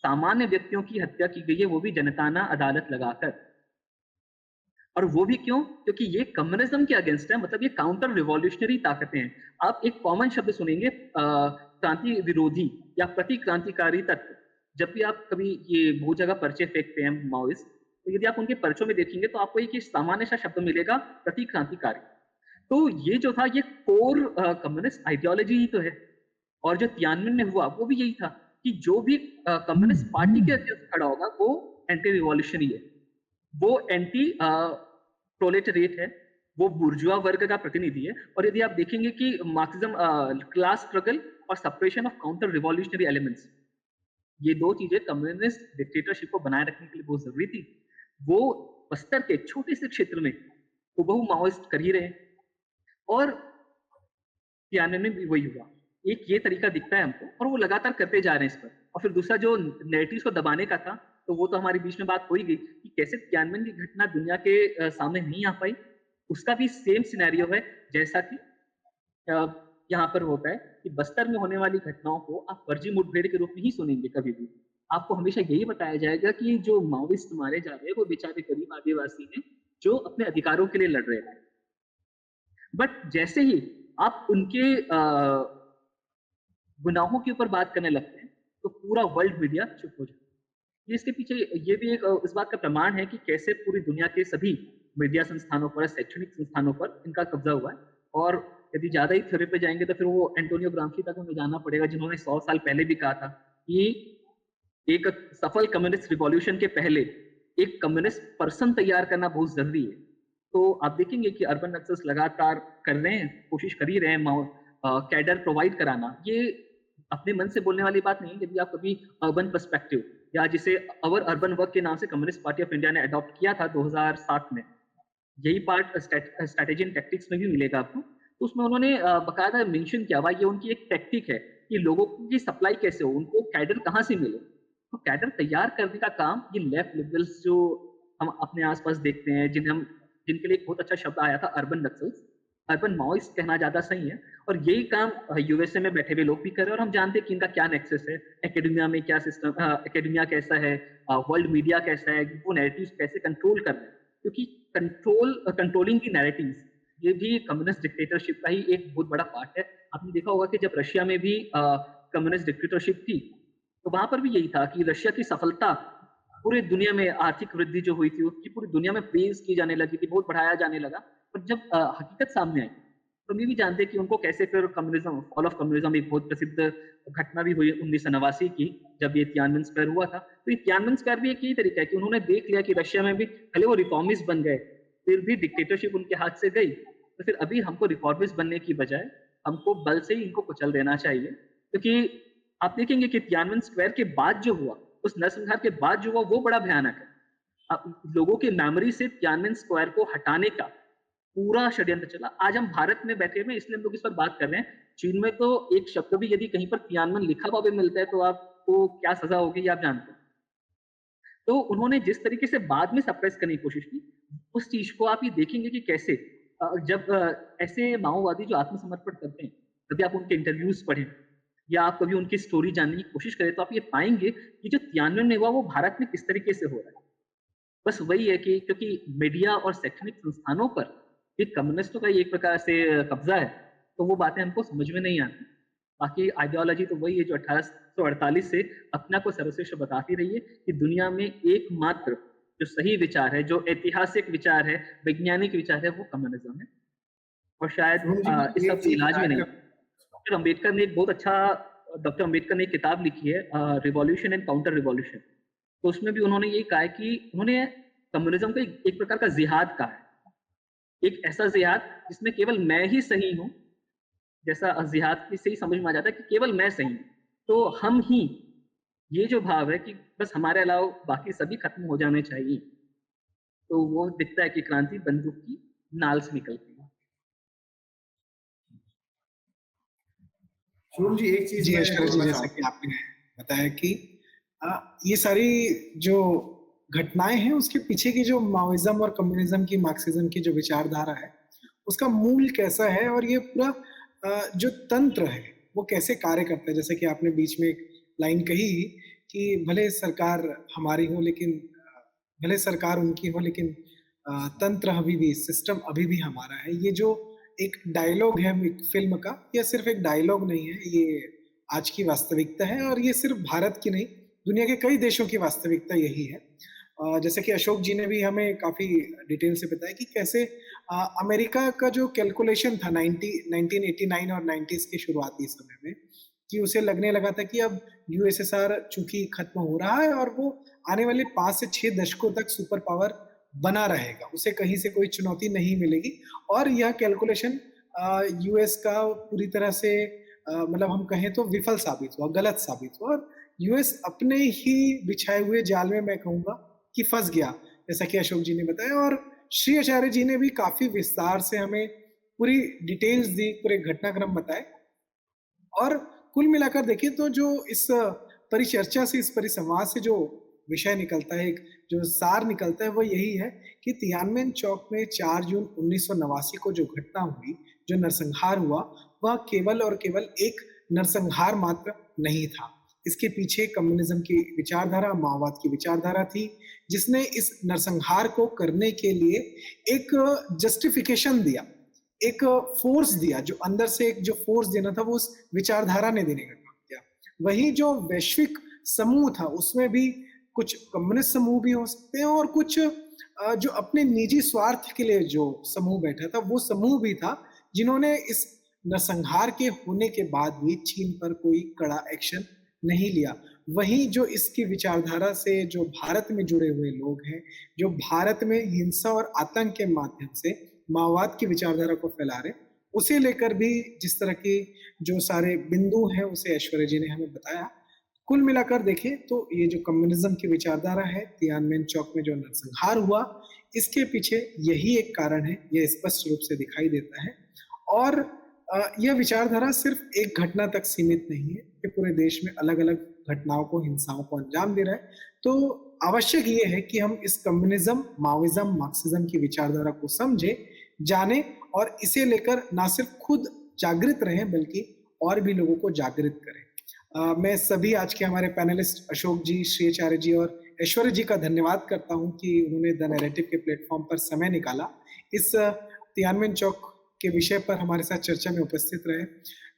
सामान्य व्यक्तियों की हत्या की गई है, वो भी जनताना अदालत लगाकर। और वो भी क्यों? क्योंकि ये कम्युनिज्म के अगेंस्ट है, मतलब ये काउंटर रिवॉल्यूशनरी ताकतें हैं। आप एक कॉमन शब्द सुनेंगे, क्रांति विरोधी या प्रतिक्रांतिकारी तत्व। जब भी आप कभी ये बहुत जगह पर्चे फेंकते हैं माओइस्ट, तो यदि आप उनके पर्चों में देखेंगे तो आपको एक सामान्य सा शब्द मिलेगा, प्रतिक्रांतिकारी। तो ये जो था ये कोर कम्युनिस्ट आइडियोलॉजी ही तो है। और जो तियानमेन में हुआ वो भी यही था कि जो भी कम्युनिस्ट पार्टी के अगेंस्ट खड़ा होगा वो एंटी रिवॉल्यूशनरी है, वो एंटी प्रोलेटरिएट है, वो बुर्जुआ वर्ग का प्रतिनिधि है। और यदि आप देखेंगे कि मार्क्सिज्म, क्लास स्ट्रगल और suppression of counter revolutionary elements, ये 2 चीजें कम्युनिस्ट डिक्टेटरशिप को बनाए रखने के लिए बहुत जरूरी थी। वो बस्तर के छोटे से क्षेत्र में हुबहू माओइस्ट कर ही रहे हैं, और तियानमेन में भी वही हुआ। एक ये तरीका दिखता है हमको, और वो लगातार करते जा रहे हैं इस पर। और फिर दूसरा जो नैरेटिव्स को दबाने का था, तो वो तो हमारे बीच में बात हो ही गई कि कैसे तियानमेन की घटना दुनिया के सामने नहीं आ पाई। उसका भी सेम सिनेरियो है जैसा कि यहाँ पर होता है कि बस्तर में होने वाली घटनाओं को आप फर्जी मुठभेड़ के रूप में ही सुनेंगे कभी भी। आपको हमेशा यही बताया जाएगा कि जो माओइस्ट मारे जा रहे हैं वो बेचारे गरीब आदिवासी हैं जो अपने अधिकारों के लिए लड़ रहे हैं। बट जैसे ही आप उनके गुनाहों के ऊपर बात करने लगते हैं तो पूरा वर्ल्ड मीडिया चुप हो जाता है। इसके पीछे ये भी एक इस बात का प्रमाण है कि कैसे पूरी दुनिया के सभी मीडिया संस्थानों पर, शैक्षणिक संस्थानों पर इनका कब्जा हुआ है। और यदि ज्यादा ही थ्योरी पे जाएंगे तो फिर वो एंटोनियो ग्राम्शी तक हमें जाना पड़ेगा, जिन्होंने 100 साल पहले भी कहा था कि एक सफल कम्युनिस्ट रिवॉल्यूशन के पहले एक कम्युनिस्ट पर्सन तैयार करना बहुत जरूरी है। तो आप देखेंगे कि अर्बन नक्सल्स लगातार कर रहे हैं, कोशिश कर ही रहे हैं कैडर प्रोवाइड कराना। ये अपने मन से बोलने वाली बात नहीं है। यदि आप कभी अर्बन पर्सपेक्टिव या जिसे अवर अर्बन वर्क के नाम से कम्युनिस्ट पार्टी ऑफ इंडिया ने अडॉप्ट किया था 2007 में, यही पार्ट स्ट्रैटेजी एंड टैक्टिक्स में भी मिलेगा आपको। तो उसमें उन्होंने बकायदा मेंशन किया हुआ, ये उनकी एक टैक्टिक है कि लोगों की सप्लाई कैसे हो, उनको कैडर कहाँ से मिले। तो कैडर तैयार करने का काम ये लेफ्ट लिबरल्स जो हम अपने आसपास देखते हैं, जिनके लिए एक बहुत अच्छा शब्द आया था अर्बन नक्सल्स, अर्बन माओइस्ट कहना ज्यादा सही है। और यही काम यूएसए में बैठे हुए लोग भी कर रहे हैं। और हम जानते हैं कि इनका क्या नेक्सस है, एकेडमिया में क्या सिस्टम, एकेडमिया कैसा है, वर्ल्ड मीडिया कैसा है, वो नैरेटिव्स कैसे कंट्रोल कर रहे हैं। क्योंकि कंट्रोलिंग दी नैरेटिव्स ये भी कम्युनिस्ट डिक्टेटरशिप का ही एक बहुत बड़ा पार्ट है। आपने देखा होगा कि जब रशिया में भी कम्युनिस्ट डिक्टेटरशिप थी, तो वहां पर भी यही था कि रशिया की सफलता पूरी दुनिया में आर्थिक वृद्धि जो हुई थी, उसकी पूरी दुनिया में प्रेज की जाने लगी थी, बहुत बढ़ाया जाने लगा। पर जब हकीकत सामने आई, तो हम ये भी जानते हैं कि उनको कैसे फिर कम्युनिज्म, फॉल ऑफ कम्युनिज्म एक बहुत प्रसिद्ध घटना भी हुई 1989 की, जब ये तियानमेन स्क्वायर हुआ था। तो ये तियानमेन स्क्वायर भी एक यही तरीका है कि उन्होंने देख लिया कि रशिया में भी पहले वो रिफॉर्मिस्ट बन गए, फिर भी डिक्टेटरशिप उनके हाथ से गई, तो फिर अभी हमको रिफॉर्मिस्ट बनने की बजाय हमको बल से ही इनको कुचल देना चाहिए। क्योंकि आप देखेंगे कि तियानमेन स्क्वायर के बाद जो हुआ, उस नरसंहार के बाद जो हुआ, वो बड़ा भयानक है। लोगों की मेमोरी से तियानमेन स्क्वायर को हटाने का पूरा षड्यंत्र चला। आज हम भारत में बैठे हुए, इसलिए हम लोग इस पर बात कर रहे हैं। चीन में तो एक शब्द भी यदि कहीं पर तियानमेन लिखा हुआ भी मिलता है, तो आपको क्या सजा होगी ये आप जानते हैं। तो उन्होंने जिस तरीके से बाद में सप्रेस करने की कोशिश की, उस चीज को आप ये देखेंगे कि कैसे जब ऐसे माओवादी जो आत्मसमर्पण करते हैं, कभी आप उनके इंटरव्यूज पढ़ें या आप कभी उनकी स्टोरी जानने की कोशिश करें, तो आप ये पाएंगे कि जो तियानवें में हुआ वो भारत में किस तरीके से हो रहा है। बस वही है कि क्योंकि मीडिया और शैक्षणिक संस्थानों पर एक कम्युनिस्टों का एक प्रकार से कब्जा है, तो वो बातें हमको समझ में नहीं आती। बाकी आइडियोलॉजी तो वही है जो 1848 से अपना को सर्वश्रेष्ठ बताती रही है कि दुनिया में एकमात्र जो सही विचार है, जो ऐतिहासिक विचार है, वैज्ञानिक विचार है, वो कम्युनिज्म है। और शायद शुभम जी, इस एक सब चीज इलाज में ऐड नहीं। कर। डॉक्टर अम्बेडकर ने एक बहुत अच्छा, डॉक्टर अम्बेडकर ने एक किताब लिखी है रिवॉल्यूशन एंड काउंटर रिवॉल्यूशन। तो उसमें भी उन्होंने ये कहा है कि उन्होंने कम्युनिज्म को एक प्रकार का जिहाद कहा है, एक ऐसा जिहाद जिसमें केवल मैं ही सही हूँ, जैसा जिहाद से ही समझ में आ जाता है कि केवल मैं सही हूँ, तो हम ही, ये जो भाव है कि बस हमारे अलावा बाकी सभी खत्म हो जाने चाहिए, तो वो दिखता है कि क्रांति बंदूक की नाल से निकलती है। शुभम जी, एक चीज जी मैं ऐश्वर्या जी, जोड़ना जैसा कि चाहूंगा। आपने बताया कि ये सारी जो घटनाएं हैं उसके पीछे की जो माओइज्म और कम्युनिज्म की, मार्क्सिज्म की जो विचारधारा है, उसका मूल कैसा है और ये पूरा जो तंत्र है वो कैसे कार्य करता है। जैसे कि आपने बीच में एक लाइन कही कि भले सरकार हमारी हो लेकिन भले सरकार उनकी हो लेकिन तंत्र अभी भी, सिस्टम अभी भी हमारा है। ये जो एक डायलॉग है एक फिल्म का, यह सिर्फ एक डायलॉग नहीं है, ये आज की वास्तविकता है और ये सिर्फ भारत की नहीं, दुनिया के कई देशों की वास्तविकता यही है। जैसे कि अशोक जी ने भी हमें काफी डिटेल से बताया कि कैसे अमेरिका का जो कैलकुलेशन था 1989 और 90s के शुरुआती समय में, कि उसे लगने लगा था कि अब यूएसएसआर चूंकि खत्म हो रहा है और वो आने वाले 5 से 6 दशकों तक सुपर पावर बना रहेगा, उसे कहीं से कोई चुनौती नहीं मिलेगी। और यह कैलकुलेशन यूएस का पूरी तरह से मतलब हम कहें तो विफल साबित हुआ, गलत साबित हुआ और यूएस अपने ही बिछाए हुए जाल में, मैं कहूंगा कि फंस गया, जैसा कि अशोक जी ने बताया। और श्री आचार्य जी ने भी काफी विस्तार से हमें पूरी डिटेल्स दी, पूरे घटनाक्रम बताए। और कुल मिलाकर देखें तो जो इस परिचर्चा से, इस परिसंवाद से जो विषय निकलता है, एक जो सार निकलता है, वो यही है कि तियानमेन चौक में 4 जून 1989 को जो घटना हुई, जो नरसंहार हुआ, वह केवल और केवल एक नरसंहार मात्र नहीं था। इसके पीछे कम्युनिज्म की विचारधारा, माओवाद की विचारधारा थी, जिसने इस नरसंहार को करने के लिए एक जस्टिफिकेशन दिया, एक फोर्स दिया, जो अंदर से एक जो फोर्स देना था वो उस विचारधारा ने देने का काम किया। वही जो वैश्विक समूह था, उसमें भी कुछ कम्युनिस्ट समूह भी हो सकते हैं और कुछ जो अपने निजी स्वार्थ के लिए जो समूह बैठा था, वो समूह भी था, जिन्होंने इस नरसंहार के होने के बाद भी चीन पर कोई कड़ा एक्शन नहीं लिया। वही जो इसकी विचारधारा से जो भारत में जुड़े हुए लोग हैं, जो भारत में हिंसा और आतंक के माध्यम से माओवाद की विचारधारा को फैला रहे, उसे लेकर भी जिस तरह की जो सारे बिंदु हैं, उसे ऐश्वर्या जी ने हमें बताया। कुल मिलाकर देखें तो ये जो कम्युनिज्म की विचारधारा है, तियानमेन चौक में जो नरसंहार हुआ, इसके पीछे यही एक कारण है, यह स्पष्ट रूप से दिखाई देता है। और यह विचारधारा सिर्फ एक घटना तक सीमित नहीं है, ये पूरे देश में अलग अलग घटनाओं को, हिंसाओं को अंजाम दे रहा है। तो आवश्यक ये है कि हम इस कम्युनिज्म, माओइज्म, मार्क्सिज्म की विचारधारा को समझे, जाने और इसे लेकर ना सिर्फ खुद जागृत रहें बल्कि और भी लोगों को जागृत करें। मैं सभी आज के हमारे पैनलिस्ट अशोक जी, श्री आचार्य जी और ऐश्वर्या जी का धन्यवाद करता हूं कि उन्होंने द नैरेटिव के प्लेटफॉर्म पर समय निकाला इस तियानमेन चौक के विषय पर हमारे साथ चर्चा में उपस्थित रहे।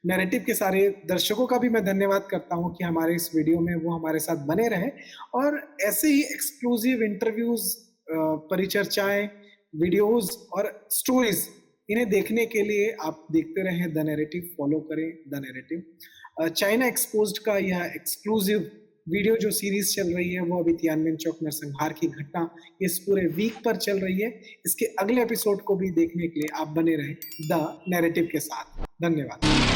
नैरेटिव के सारे दर्शकों का भी मैं धन्यवाद करता हूं कि हमारे इस वीडियो में वो हमारे साथ बने रहे और ऐसे ही एक्सक्लूसिव इंटरव्यूज, परिचर्चाएं, वीडियोज और स्टोरीज इन्हें देखने के लिए आप देखते रहें द नैरेटिव, फॉलो करें द नैरेटिव। चाइना एक्सपोज्ड का यह एक्सक्लूसिव वीडियो जो सीरीज चल रही है वो अभी तियानमेन चौक नरसंहार की घटना इस पूरे वीक पर चल रही है। इसके अगले एपिसोड को भी देखने के लिए आप बने रहें द नैरेटिव के साथ। धन्यवाद।